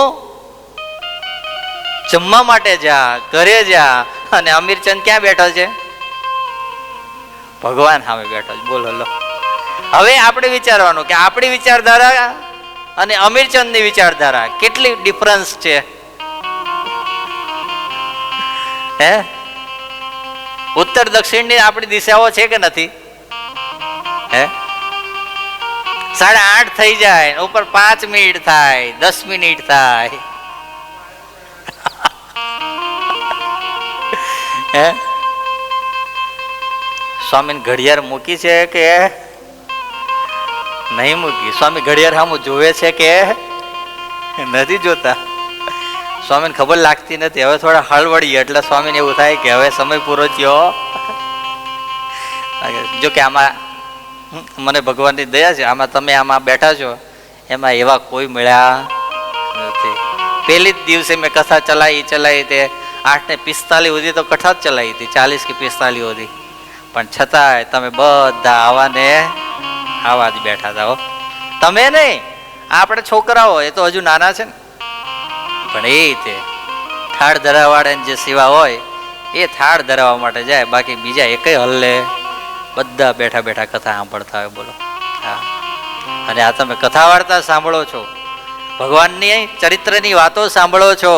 જમવા માટે જા, ઘરે જા. અને અમીરચંદ ક્યાં બેઠો છે? ભગવાન સામે બેઠો છે. બોલો લો. હવે આપણે વિચારવાનું કે આપણી વિચારધારા અને અમીરચંદની વિચારધારા કેટલી ડિફરન્સ છે. હે, ઉત્તર દક્ષિણની આપણી દિશાઓ છે કે નથી? હે, 8:30 થઈ જાય, ઉપર 5 મિનિટ થાય, 10 મિનિટ થાય. હે, સ્વામી ઘડિયાળ મૂકી છે કે નહીં મૂકી? સ્વામી ઘડિયાળ સામું જોવે છે કે નથી જોતા? સ્વામીને ખબર લાગતી નથી. હવે થોડા હળવડીએ એટલે સ્વામીને એવું થાય કે હવે સમય પૂરો થયો. જો કે આમાં મને ભગવાનની દયા છે, આમાં તમે આમાં બેઠા છો એમાં એવા કોઈ મળ્યા નથી. પહેલી જ દિવસે મેં કથા ચલાવી તે 8:45 સુધી તો કથા જ ચલાવી હતી, 40 કે 45 સુધી. પણ છતાંય તમે બધા આવા જ બેઠા હતા. હો, તમે નહીં, આપણે છોકરાઓ એ તો હજુ નાના છે ને, પણ એ તે થાળ ધરાવવાળાની જે સેવા હોય એ થાળ ધરાવવા માટે જાય, બાકી બીજા એકય હલ્લે બધા બેઠા બેઠા કથા સાંભળતા હોય. બોલો. હા, અને આ તમે કથા વાર્તા સાંભળો છો, ભગવાનની ચરિત્રની વાતો સાંભળો છો.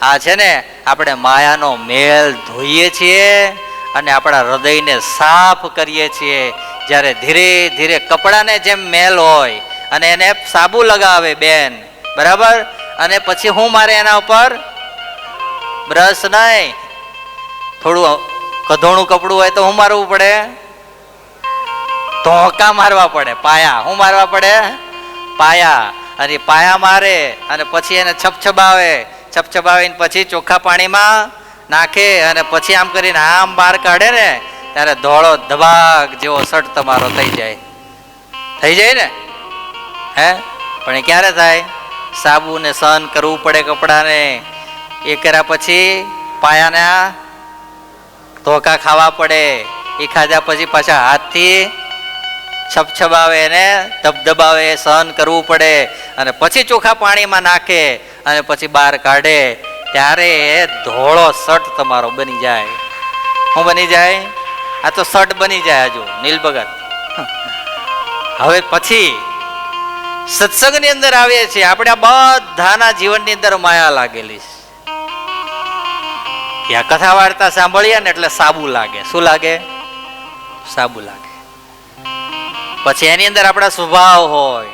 આ છે ને આપણે માયાનો મેલ ધોઈએ છીએ અને આપણા હૃદયને સાફ કરીએ છીએ. જ્યારે ધીરે ધીરે કપડાને જેમ મેલ હોય અને એને સાબુ લગાવે બેન, બરાબર, અને પછી હું મારે એના ઉપર બ્રશ નહીં, થોડું કધોણું કપડું હોય તો હું મારવું પડે? ધોકા મારવા પડે. પાયા શું મારવા પડે? પાયા. અને પાયા મારે અને પછી એને છપછપાવીને પછી ચોખ્ખા પાણીમાં નાખે અને પછી આમ કરીને આમ બહાર કાઢે ને ત્યારે ધોળો ધબાક જેવો શર્ટ તમારો થઈ જાય ને. હે, પણ એ ક્યારે થાય? સાબુને સહન કરવું પડે કપડાને. એ કર્યા પછી પાયાના ધોકા ખાવા પડે. એ ખાધા પછી પાછા હાથથી છપછપાવે એને ધબધબાવે, સહન કરવું પડે અને પછી ચોખ્ખા પાણીમાં નાખે અને પછી બહાર કાઢે ત્યારે ધોળો શર્ટ તમારો બની જાય. શું બની જાય? આ તો શર્ટ બની જાય. હજુ નીલ ભગત. હવે પછી સત્સંગની અંદર આવીએ છીએ, આપણે બધાના જીવનની અંદર માયા લાગેલી છે. આ કથા વાર્તા સાંભળીએ ને એટલે સાબુ લાગે. શું લાગે? સાબુ લાગે. પછી એની અંદર આપણા સ્વભાવ હોય,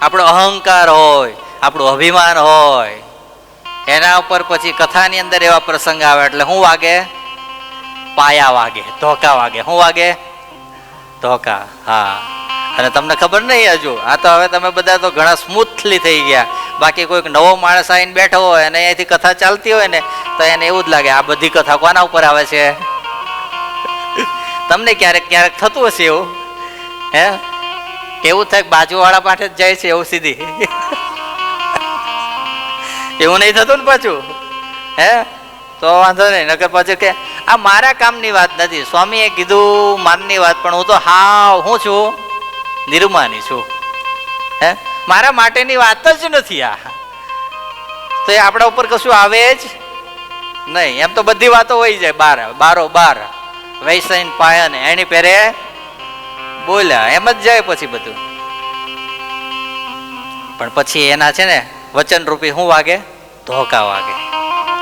આપણો અહંકાર હોય, આપણું અભિમાન હોય, એના ઉપર પછી કથાની અંદર એવા પ્રસંગ આવે એટલે શું વાગે? પાયા વાગે, ધોકા વાગે. શું વાગે? ધોકા. હા, અને તમને ખબર નહીં હજુ, આ તો હવે તમે બધા તો ઘણા સ્મૂથલી થઈ ગયા. બાકી કોઈક નવો માણસ આવીને બેઠો હોય અને અહીંયાથી કથા ચાલતી હોય ને તો એને એવું જ લાગે આ બધી કથા કોના ઉપર આવે છે? તમને ક્યારેક ક્યારેક થતું હશે એવું? હે, એવું થાય બાજુવાળા પાસે જ જાય છે એવું સીધી. એવું નહીં થતું ને પાછું? હે તો વાંધો નહીં. નકર પછી કે આ મારા કામની વાત નથી, સ્વામીએ કીધું માનની વાત, પણ હું તો હું છું નિર્માની છું, હે મારા માટેની વાત જ નથી આ. તો એ આપણા ઉપર કશું આવે જ નહીં. એમ તો બધી વાતો હોય જાય બારો બાર વૈસાઈન પાયન એની પેરે બોલ્યા એમ જ જાય પછી બધું. પણ પછી એના છે ને વચન રૂપી શું વાગે? ધોકા વાગે.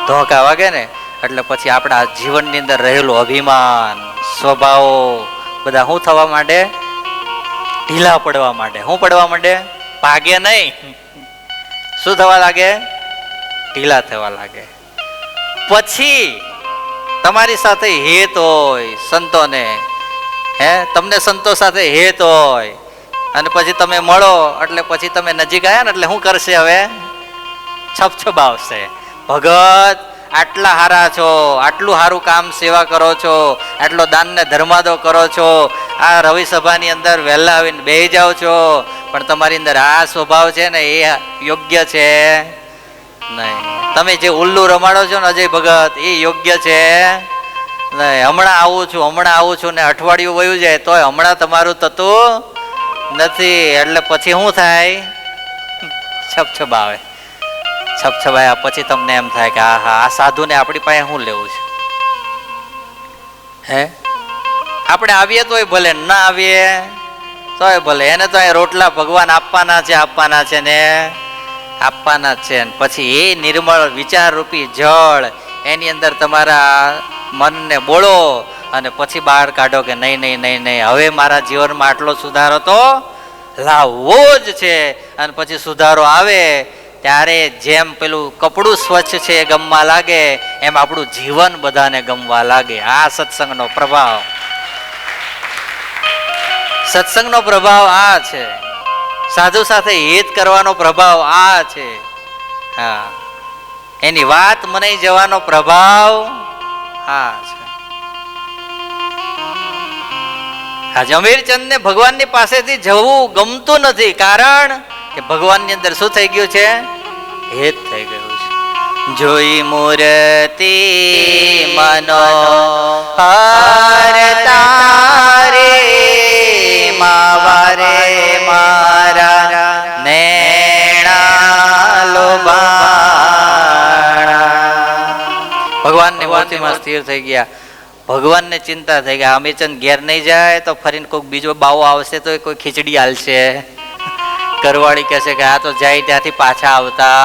ધોકા વાગે ને એટલે પછી આપણા જીવનની અંદર રહેલું અભિમાન સ્વભાવો બધા શું થવા માંડે? ઢીલા પડવા માંડે. શું પડવા માંડે? ભાગે નહીં, શું થવા લાગે? ઢીલા થવા લાગે. પછી તમારી સાથે હેત હોય સંતોને, હે તમને સંતો સાથે હેત હોય અને પછી તમે મળો એટલે પછી તમે નજીક આવ્યા ને એટલે શું કરશે? હવે છપછપાવશે. ભગત આટલા હારા છો, આટલું સારું કામ સેવા કરો છો, આટલો દાન ને ધર્માદો કરો છો, આ રવિ સભાની અંદર વહેલા આવીને બેસી જાઓ છો, પણ તમારી અંદર આ સ્વભાવ છે ને એ યોગ્ય છે નહીં. તમે જે ઉલ્લુ રમાડો છો ને અજય ભગત એ યોગ્ય છે નહીં. હમણાં આવું છું ને અઠવાડિયું વયું જાય તોય હમણાં તમારું થતું નથી. એટલે પછી શું થાય? છપછપાવે. છપછપાયા પછી તમને એમ થાય કે આ સાધુને આપણી પાસે શું લેવું છે? હે આપણે આવીએ તોય ભલે, ના આવીએ તોય ભલે, એને તો રોટલા ભગવાન આપવાના છે ને આપવાના જ છે. પછી એ નિર્મળ વિચાર રૂપી જળ એની અંદર તમારા મનને બોળો અને પછી બહાર કાઢો કે નહીં, હવે મારા જીવનમાં આટલો સુધારો તો લાવવો જ છે. અને પછી સુધારો આવે ત્યારે જેમ પેલું કપડું સ્વચ્છ છે એ ગમવા લાગે એમ આપણું જીવન બધાને ગમવા લાગે. આ સત્સંગનો પ્રભાવ, સત્સંગનો પ્રભાવ આ છે. સાધુ સાથે હિત કરવાનો પ્રભાવ આ છે. હા, એની વાત મનાઈ જવાનો પ્રભાવ આ છે. આજે અમીરચંદ ને ભગવાનની પાસેથી જવું ગમતું નથી, કારણ કે ભગવાનની અંદર શું થઈ ગયું છે? હેત થઈ ગયું છે. જોઈ મૂર્તિ મનો તારે માવારે મારા નેણા લોબાણા. ભગવાનની મૂર્તિમાં સ્થિર થઈ ગયા. ભગવાનને ચિંતા થઈ ગયા અમીરચંદ ઘેર નહીં જાય તો ફરીને કોઈક બીજો બાવો આવશે તો કોઈ ખીચડી હાલશે. ઘરવાળી કહેશે કે આ તો જાય ત્યાંથી પાછા આવતા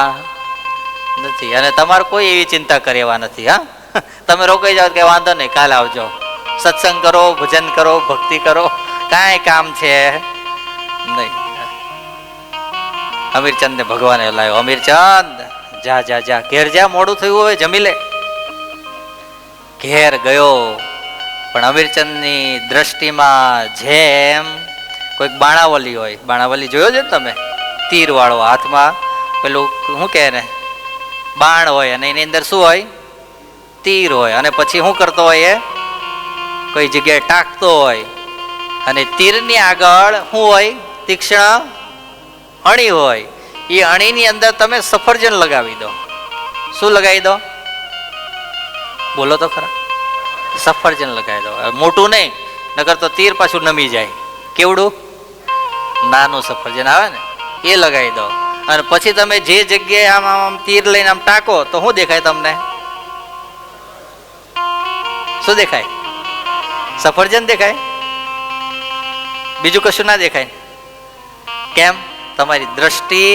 નથી. અને તમારે કોઈ એવી ચિંતા કરવા નથી. હા, તમે રોકાઈ જાઓ કે વાંધો નહીં, કાલે આવજો, સત્સંગ કરો, ભજન કરો, ભક્તિ કરો, કાંઈ કામ છે નહીં. અમીરચંદ ને ભગવાને લાવ્યો, અમીરચંદ જા જા જા ઘેર જા, મોડું થયું હોય જમી લે. ઘેર ગયો, પણ અમીરચંદની દ્રષ્ટિમાં જેમ કોઈક બાણાવલી હોય, બાણાવલી જોયો છે ને તમે? તીર વાળો, હાથમાં પેલું શું કહે ને બાણ હોય અને એની અંદર શું હોય? તીર હોય. અને પછી શું કરતો હોય? એ કોઈ જગ્યાએ ટાંકતો હોય અને તીરની આગળ શું હોય? તીક્ષ્ણ અણી હોય. એ અણીની અંદર તમે સફરજન લગાવી દો. શું લગાવી દો? બોલો તો ખરા. સફરજન લગાવી દો. મોટું નહીં, નકર તો તીર પાછું નમી જાય. કેવડું? નાનું સફરજન આવે ને એ લગાવી દો. અને પછી તમે જે જગ્યાએ આમ તીર લઈને આમ ટાંકો તો શું દેખાય તમને? શું દેખાય? સફરજન દેખાય, બીજું કશું ના દેખાય. કેમ? તમારી દ્રષ્ટિ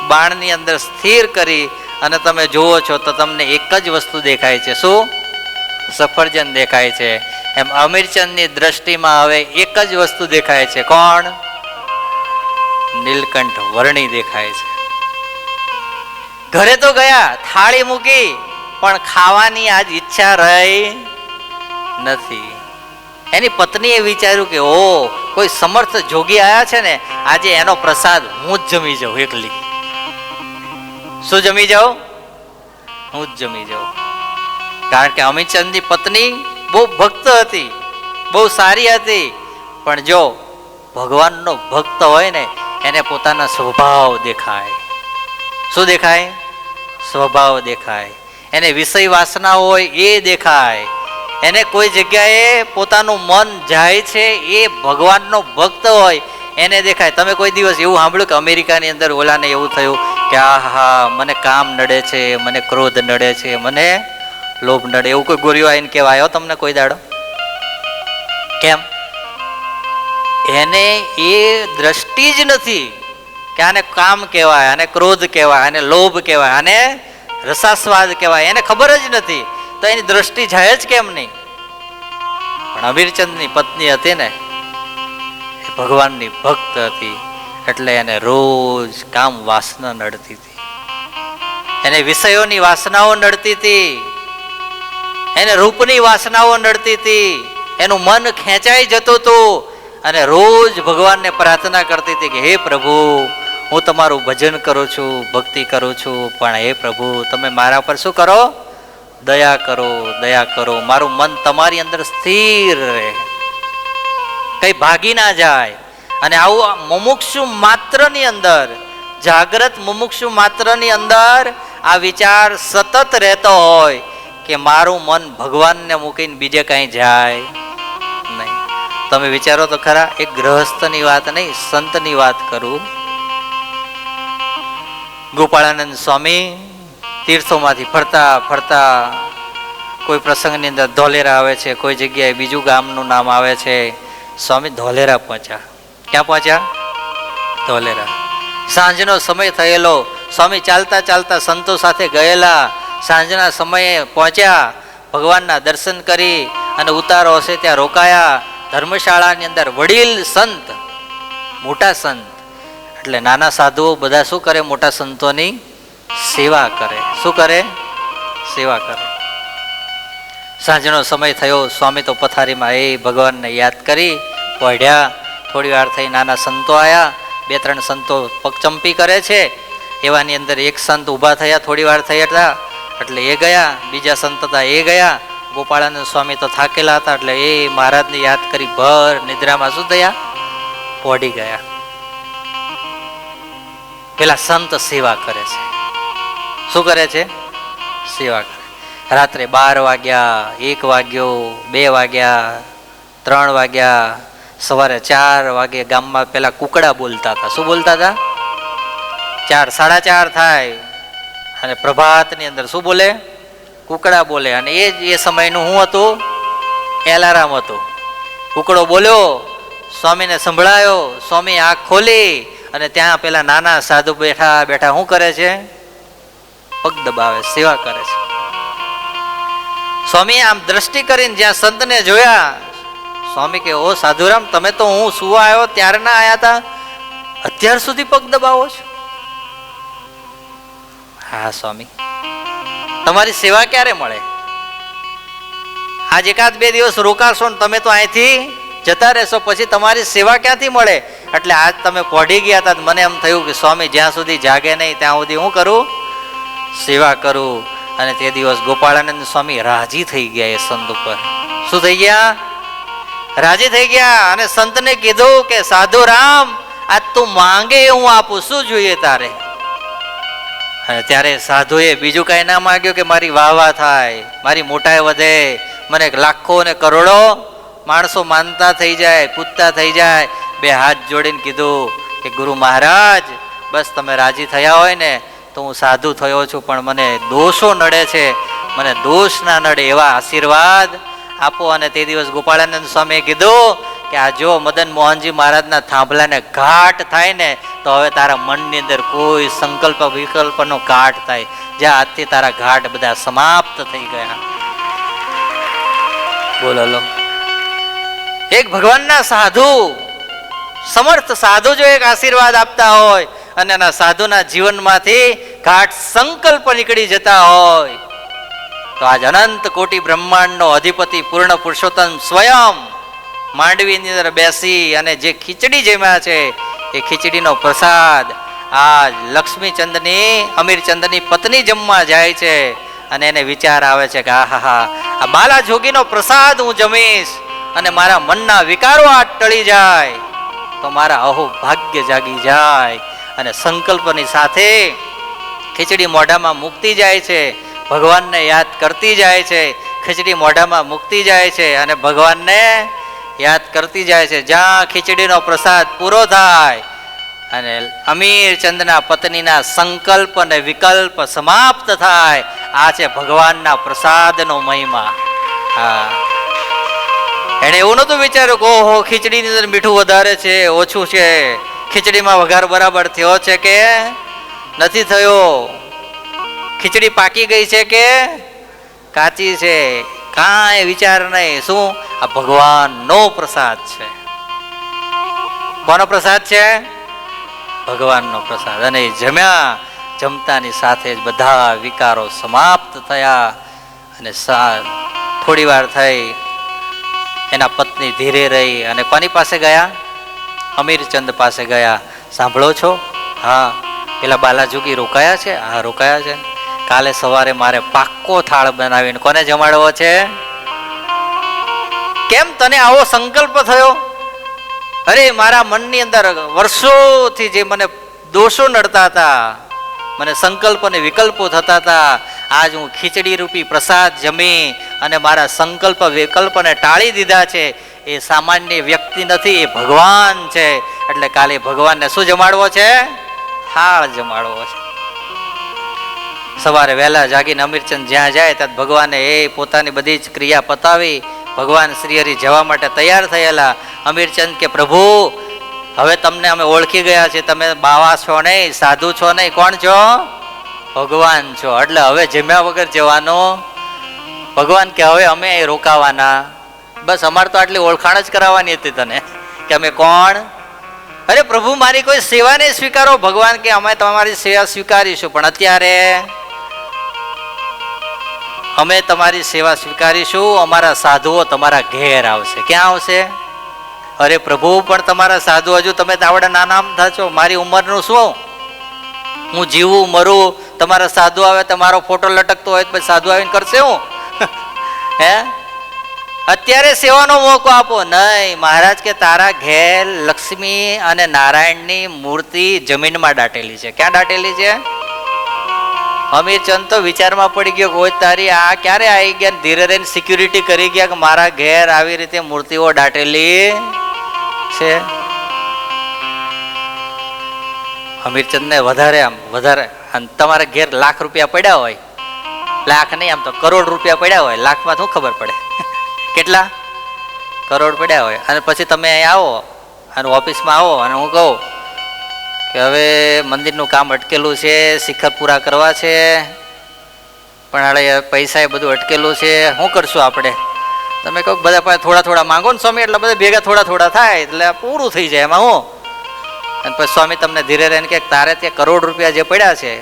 બાણની અંદર સ્થિર કરી અને તમે જુઓ છો તો તમને એક જ વસ્તુ દેખાય છે. શું? સફરજન દેખાય છે. એમ અમીરચંદની દ્રષ્ટિમાં હવે એક જ વસ્તુ દેખાય છે. કોણ? નીલકંઠ વર્ણી દેખાય છે. ઘરે તો ગયા, થાળી મૂકી, પણ ખાવાની આજ ઈચ્છા રહી નથી. એની પત્નીએ વિચાર્યું કે ઓ કોઈ સમર્થ જોગી આયા છે ને, આજે એનો પ્રસાદ હું જ જમી જાઉં એકલી. શું જમી જાઉં? હું જ જમી જાઉં. કારણ કે અમીરચંદની પત્ની બહુ ભક્ત હતી, બહુ સારી હતી. પણ જો ભગવાનનો ભક્ત હોય ને એને પોતાના સ્વભાવ દેખાય. શું દેખાય? સ્વભાવ દેખાય. એને વિષય વાસના હોય એ દેખાય, એને કોઈ જગ્યાએ પોતાનું મન જાય છે એ ભગવાનનો ભક્ત હોય એને દેખાય. તમે કોઈ દિવસ એવું સાંભળ્યું કે અમેરિકાની અંદર ઓલાને એવું થયું કે આહા મને કામ નડે છે, મને ક્રોધ નડે છે, મને લોભ નડે, એવું કોઈ ગોરીઓ આવીને કહેવા આવ્યો તમને કોઈ દાડો? કેમ? એને એ દ્રષ્ટિ જ નથી કે આને કામ કહેવાય, આને ક્રોધ કહેવાય, આને લોભ કહેવાય, આને રસાસ્વાદ કહેવાય, એને ખબર જ નથી. તો એની દ્રષ્ટિ જાય જ કેમ નહીં? પણ અમીરચંદની પત્ની હતી ને એ ભગવાનની ભક્ત હતી એટલે એને રોજ કામ વાસના નડતી હતી, એને વિષયોની વાસનાઓ નડતી હતી, એને રૂપની વાસનાઓ નડતી હતી, એનું મન ખેંચાઈ જતું હતું અને રોજ ભગવાનને પ્રાર્થના કરતી હતી કે હે પ્રભુ હું તમારું ભજન કરું છું, ભક્તિ કરું છું, પણ હે પ્રભુ તમે મારા પર શું કરો? દયા કરો, દયા કરો, મારું મન તમારી અંદર સ્થિર રહે, કઈ ભાગી ના જાય. અને આવું મુમુક્ષુ માત્રની અંદર, જાગ્રત મુમુક્ષુ માત્રની અંદર આ વિચાર સતત રહેતો હોય કે મારું મન ભગવાનને મૂકીને બીજે કઈ જાય નહીં. તમે વિચારો તો ખરા, એક ગૃહસ્થની વાત નહીં, સંતની વાત કરું. ગોપાળાનંદ સ્વામી તીર્થોમાંથી ફરતા ફરતા કોઈ પ્રસંગની અંદર ધોલેરા આવે છે, કોઈ જગ્યાએ બીજું ગામનું નામ આવે છે. સ્વામી ધોલેરા પહોંચ્યા. ક્યાં પહોંચ્યા? ધોલેરા. સાંજનો સમય થયેલો, સ્વામી ચાલતા ચાલતા સંતો સાથે ગયેલા, સાંજના સમયે પહોંચ્યા, ભગવાનના દર્શન કરી અને ઉતારો હશે ત્યાં રોકાયા. ધર્મશાળાની અંદર વડીલ સંત, મોટા સંત એટલે નાના સાધુઓ બધા શું કરે? મોટા સંતોની સેવા કરે. શું કરે? સેવા કરે. સાંજનો સમય થયો, સ્વામી તો પથારીમાં એ ભગવાનને યાદ કરી પહોંચ્યા. થોડી વાર થઈ નાના સંતો આવ્યા, બે ત્રણ સંતો પગચંપી કરે છે, એવાની અંદર એક સંત ઊભા થયા, થોડી વાર થઈ હતા એટલે એ ગયા, બીજા સંત હતા એ ગયા. ગોપાળાનંદ સ્વામી તો થાકેલા હતા એટલે એ મહારાજને યાદ કરી ભર નિદ્રામાં શું થયા? પહોંચી ગયા. પેલા સંત સેવા કરે છે. શું કરે છે? સેવા કરે. રાત્રે 12 વાગ્યા, 1 વાગ્યો, 2 વાગ્યા, 3 વાગ્યા, સવારે 4 વાગે ગામમાં પેલા કુકડા બોલતા હતા. શું બોલતા હતા? 4, 4:30 થાય અને પ્રભાતની અંદર શું બોલે? કુકડા બોલે. અને એ સમયનું શું હતું? એલારામ હતું. કુકડો બોલ્યો, સ્વામીને સંભળાયો, સ્વામી આંખ ખોલી અને ત્યાં પેલા નાના સાધુ બેઠા બેઠા શું કરે છે? પગ દબાવે, સેવા કરે છે. સ્વામી આમ દ્રષ્ટિ કરીને જ્યાં સંતને જોયા, સ્વામી કે ઓ સાધુરામ, તમે તો હું સુવા આવ્યો ત્યારે ના આયા હતા, અત્યાર સુધી પગ દબાવો છો? હા સ્વામી, તમારી સેવા ક્યારે મળે? આજ 1-2 દિવસ રોકાશો ને તમે તો અહીંથી જતા રહેશો, પછી તમારી સેવા ક્યાંથી મળે? એટલે આજ તમે પહોંચી ગયા હતા, મને એમ થયું કે સ્વામી જ્યાં સુધી જાગે નહીં ત્યાં સુધી હું કરું? સેવા કરું. અને તે દિવસ ગોપાળાનંદ સ્વામી રાજી થઈ ગયા એ સંત ઉપર. શું થઈ ગયા? રાજી થઈ ગયા. અને સંતને કીધું કે સાધુ રામ, આજ તું માંગે હું આપું, શું જોઈએ તારે? અને ત્યારે સાધુએ બીજું કઈ ના માંગ્યું કે મારી વાહ થાય, મારી મોટાઈ વધે, મને લાખો ને કરોડો માણસો માનતા થઈ જાય, પૂજતા થઈ જાય. 2 હાથ જોડીને કીધું કે ગુરુ મહારાજ, બસ તમે રાજી થયા હોય ને તો હું સાધુ થયો છું, પણ મને દોષો નડે છે, મને દોષ ના નડે એવા આશીર્વાદ આપો. અને તે દિવસ ગોપાળાનંદ સ્વામીએ કીધું કે આ જો મદન મોહનજી મહારાજના થાંભલાને ઘાટ થાય ને તો હવે તારા મનની અંદર કોઈ સંકલ્પ વિકલ્પનો ઘાટ થાય, જ્યાં આજથી તારા ઘાટ બધા સમાપ્ત થઈ ગયા. બોલો લો, એક ભગવાનના સાધુ, સમર્થ સાધુ જો એક આશીર્વાદ આપતા હોય અને એના સાધુના જીવનમાંથી ઘાટ સંકલ્પ નીકળી જતા હોય તો આજ અનંત કોટી બ્રહ્માંડનો અધિપતિ પૂર્ણ પુરુષોત્તમ સ્વયં માંડવીની અંદર બેસી અને જે ખીચડી જમ્યા છે એ ખીચડીનો પ્રસાદ આજ લક્ષ્મીચંદની, અમીરચંદની પત્ની જમવા જાય છે. અને એને વિચાર આવે છે કે આહા, આ બાલા જોગીનો પ્રસાદ હું જમીશ અને મારા મનના વિકારો આ ટળી જાય તો મારા અહો ભાગ્ય જાગી જાય. અને સંકલ્પની સાથે ખીચડી મોઢામાં મૂકતી જાય છે. ભગવાનને યાદ કરતી જાય છે, ખીચડી મોઢામાં મૂકતી જાય છે અને ભગવાનને યાદ કરતી જાય છે. જ્યાં ખીચડીનો પ્રસાદ પૂરો થાય અને અમીરચંદના પત્નીના સંકલ્પ અને વિકલ્પ સમાપ્ત થાય, આ છે ભગવાનના પ્રસાદનો મહિમા. હા, એને એવું નતું વિચાર્યું કે ઓહો ખીચડીની અંદર મીઠું વધારે છે ઓછું છે, ખીચડીમાં વઘાર બરાબર થયો છે કે નથી થયો, ખીચડી પાકી ગઈ છે કે કાચી છે, કાંઈ વિચાર નહીં. શું? આ ભગવાનનો પ્રસાદ છે. કોનો પ્રસાદ છે? ભગવાનનો પ્રસાદ. અને જમ્યા, જમતાની સાથે જ બધા વિકારો સમાપ્ત થયા અને થોડી વાર થઈ એના પત્ની ધીરે રહી અને કોની પાસે ગયા? અમીરચંદ પાસે ગયા. સાંભળો છો? હા. પેલા બાલાજુગી રોકાયા છે? હા રોકાયા છે. કાલે સવારે મારે પાક્કો થાળ બનાવીને કોને જમાડવો છે? કેમ તને આવો સંકલ્પ થયો? અરે મારા મનની અંદર વર્ષોથી જે મને દોષો નડતા હતા, મને સંકલ્પ અને વિકલ્પો થતા હતા, આજ હું ખીચડી રૂપી પ્રસાદ જમી અને મારા સંકલ્પ વિકલ્પને ટાળી દીધા છે. એ સામાન્ય વ્યક્તિ નથી, એ ભગવાન છે. એટલે કાલે ભગવાનને શું જમાડવો છે? થાળ જમાડવો છે. સવારે વહેલા જાગીને અમીરચંદ જ્યાં જાય ત્યાં ભગવાને એ પોતાની બધી જ ક્રિયા પતાવી ભગવાન શ્રી હરિ જવા માટે તૈયાર થયેલા. અમીરચંદ કે પ્રભુ હવે તમને અમે ઓળખી ગયા છે, તમે બાવા છો નહીં, સાધુ છો નહીં, કોણ છો? ભગવાન છો. એટલે હવે જમ્યા વગર જવાનું? ભગવાન કે હવે અમે રોકાવાના, બસ અમારે તો આટલી ઓળખાણ જ કરાવવાની હતી તને કે અમે કોણ. અરે પ્રભુ મારી કોઈ સેવા નહીં સ્વીકારો. ભગવાન કે અમે તમારી સેવા સ્વીકારીશું, પણ અત્યારે અમે તમારી સેવા સ્વીકારીશું, અમારા સાધુઓ તમારા ઘેર આવશે. ક્યાં આવશે? અરે પ્રભુ પણ તમારા સાધુ હજુ તમે તાવડા નાના આમથા છો, મારી ઉંમરનું શું? હું જીવું મરું, તમારા સાધુ આવે તમારો ફોટો લટકતો હોય પછી સાધુ આવીને કરશે હું? હે? અત્યારે સેવાનો મોકો આપો. નહીં, મહારાજ કે તારા ઘેર લક્ષ્મી અને નારાયણની મૂર્તિ જમીનમાં દાટેલી છે. ક્યાં દાટેલી છે? અમીરચંદ તો વિચારમાં પડી ગયો, કોઈ તારી આ ક્યારે આવી ગયા? ધીરે રહીને સિક્યુરિટી કરી ગયા કે મારા ઘેર આવી રીતે મૂર્તિઓ દાટેલી છે. અમીરચંદ ને વધારે તમારા ઘેર લાખ રૂપિયા પડ્યા હોય, લાખ નહીં આમ તો કરોડ રૂપિયા પડ્યા હોય, લાખમાં શું ખબર પડે? કેટલા કરોડ પડ્યા હોય અને પછી તમે અહીં આવો અને ઓફિસમાં આવો અને હું કહું કે હવે મંદિરનું કામ અટકેલું છે, શિખર પૂરા કરવા છે, પણ હવે પૈસા એ બધું અટકેલું છે, શું કરશું આપણે? તમે કહો બધા પાસે થોડા થોડા માંગો ને સ્વામી, એટલે બધા ભેગા થોડા થોડા થાય એટલે પૂરું થઈ જાય એમાં હું. અને પછી સ્વામી તમને ધીરે રહીને કે તારે ત્યાં કરોડ રૂપિયા જે પડ્યા છે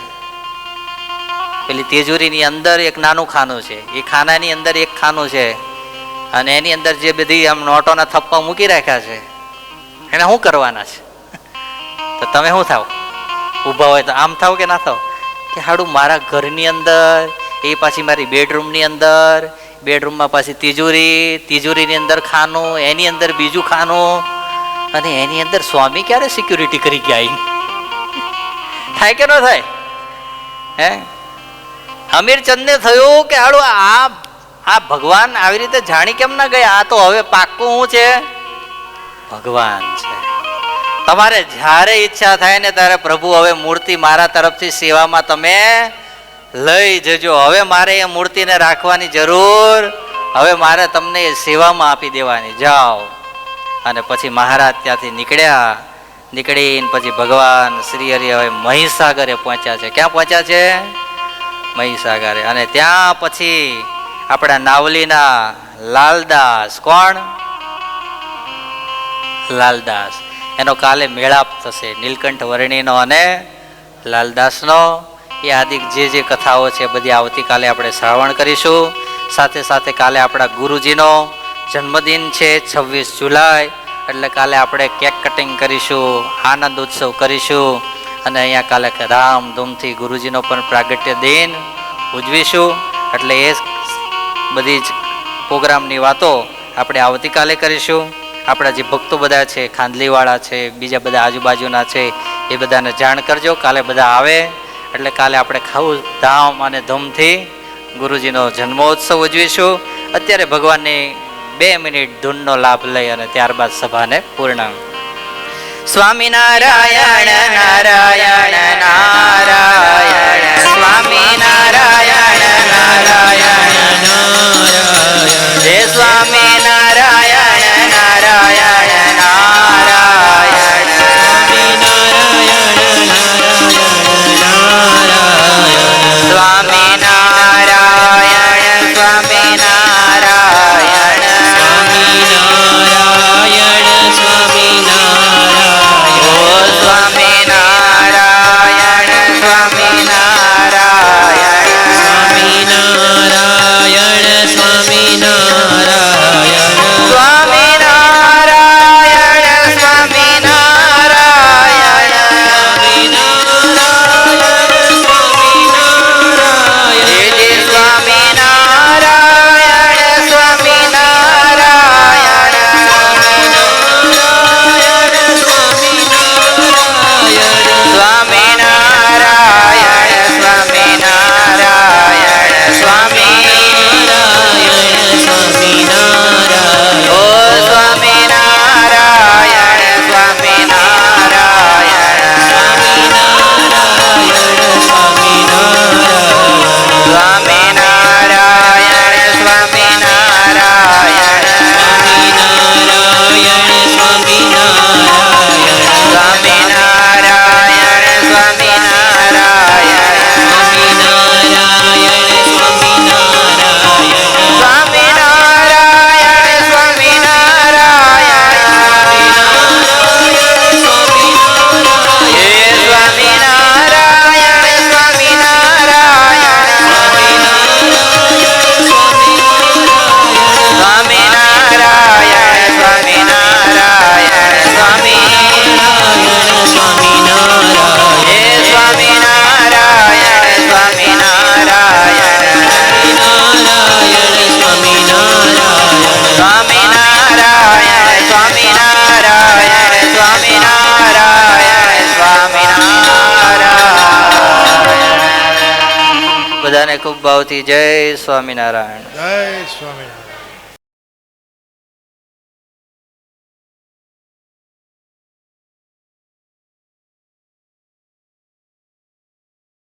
પેલી તિજોરીની અંદર એક નાનું ખાનું છે, એ ખાનાની અંદર એક ખાનું છે અને એની અંદર જે બધી આમ નોટોના થપ્પા મૂકી રાખ્યા છે એને શું કરવાના છે? તો તમે શું થાવ? ઊભા હોય તો આમ થાવ કે ના થાવ કે હાડું મારા ઘરની અંદર, એ પાછી મારી બેડરૂમની અંદર, બેડરૂમમાં પાછી તિજોરી, તિજોરીની અંદર ખાનું, એની અંદર બીજું ખાનું અને એની અંદર સ્વામી ક્યારે સિક્યુરિટી કરી ગયા? થાય કે ન થાય? હે? અમીરચંદને થયું કે હાડું આ ભગવાન આવી રીતે જાણી કેમ ના ગયા? આ તો હવે પાક્કું શું છે? ભગવાન છે. તમારે જ્યારે ઈચ્છા થાય ને ત્યારે પ્રભુ હવે મૂર્તિ મારા તરફથી સેવામાં તમે લઈ જજો. હવે મારે એ મૂર્તિને રાખવાની જરૂર, હવે મારે તમને એ સેવામાં આપી દેવાની. જાઓ. અને પછી મહારાજ ત્યાંથી નીકળીને પછી ભગવાન શ્રી હરિ હવે મહીસાગરે પહોંચ્યા છે. ક્યાં પહોંચ્યા છે? મહીસાગરે. અને ત્યાં પછી આપણા નાવલીના લાલદાસ, કોણ? લાલદાસ, એનો કાલે મેળાપ થશે, નીલકંઠ વર્ણીનો અને લાલદાસનો. એ આદિક જે કથાઓ છે બધી આવતીકાલે આપણે શ્રાવણ કરીશું. સાથે સાથે કાલે આપણા ગુરુજીનો જન્મદિન છે 26 જુલાઈ, એટલે કાલે આપણે કેક કટિંગ કરીશું, આનંદ ઉત્સવ કરીશું અને અહીંયા કાલે ધામધૂમથી ગુરુજીનો પણ પ્રાગટ્ય દિન ઉજવીશું. એટલે એ બધી જ પ્રોગ્રામની વાતો આપણે આવતીકાલે કરીશું. આપણા જે ભક્તો બધા છે, ખાંડલીવાળા છે, બીજા બધા આજુબાજુના છે, એ બધાને જાણ કરજો. કાલે બધા આવે એટલે કાલે આપણે ખાવું ધામ અને ધૂમથી ગુરુજીનો જન્મોત્સવ ઉજવીશું. અત્યારે ભગવાનની 2 મિનિટ ધૂનનો લાભ લઈ અને ત્યારબાદ સભાને પૂર્ણ. સ્વામિનારાયણ નારાયણ નારાયણ સ્વામિનારાયણ નારાયણ નારાયણ જય સ્વામિનારાયણ નારાયણ નારાયણ સ્વામિનારાયણ સ્વામિનારાયણ બધાને ખૂબ ભાવથી જય સ્વામિનારાયણ. જય સ્વામિનારાયણ.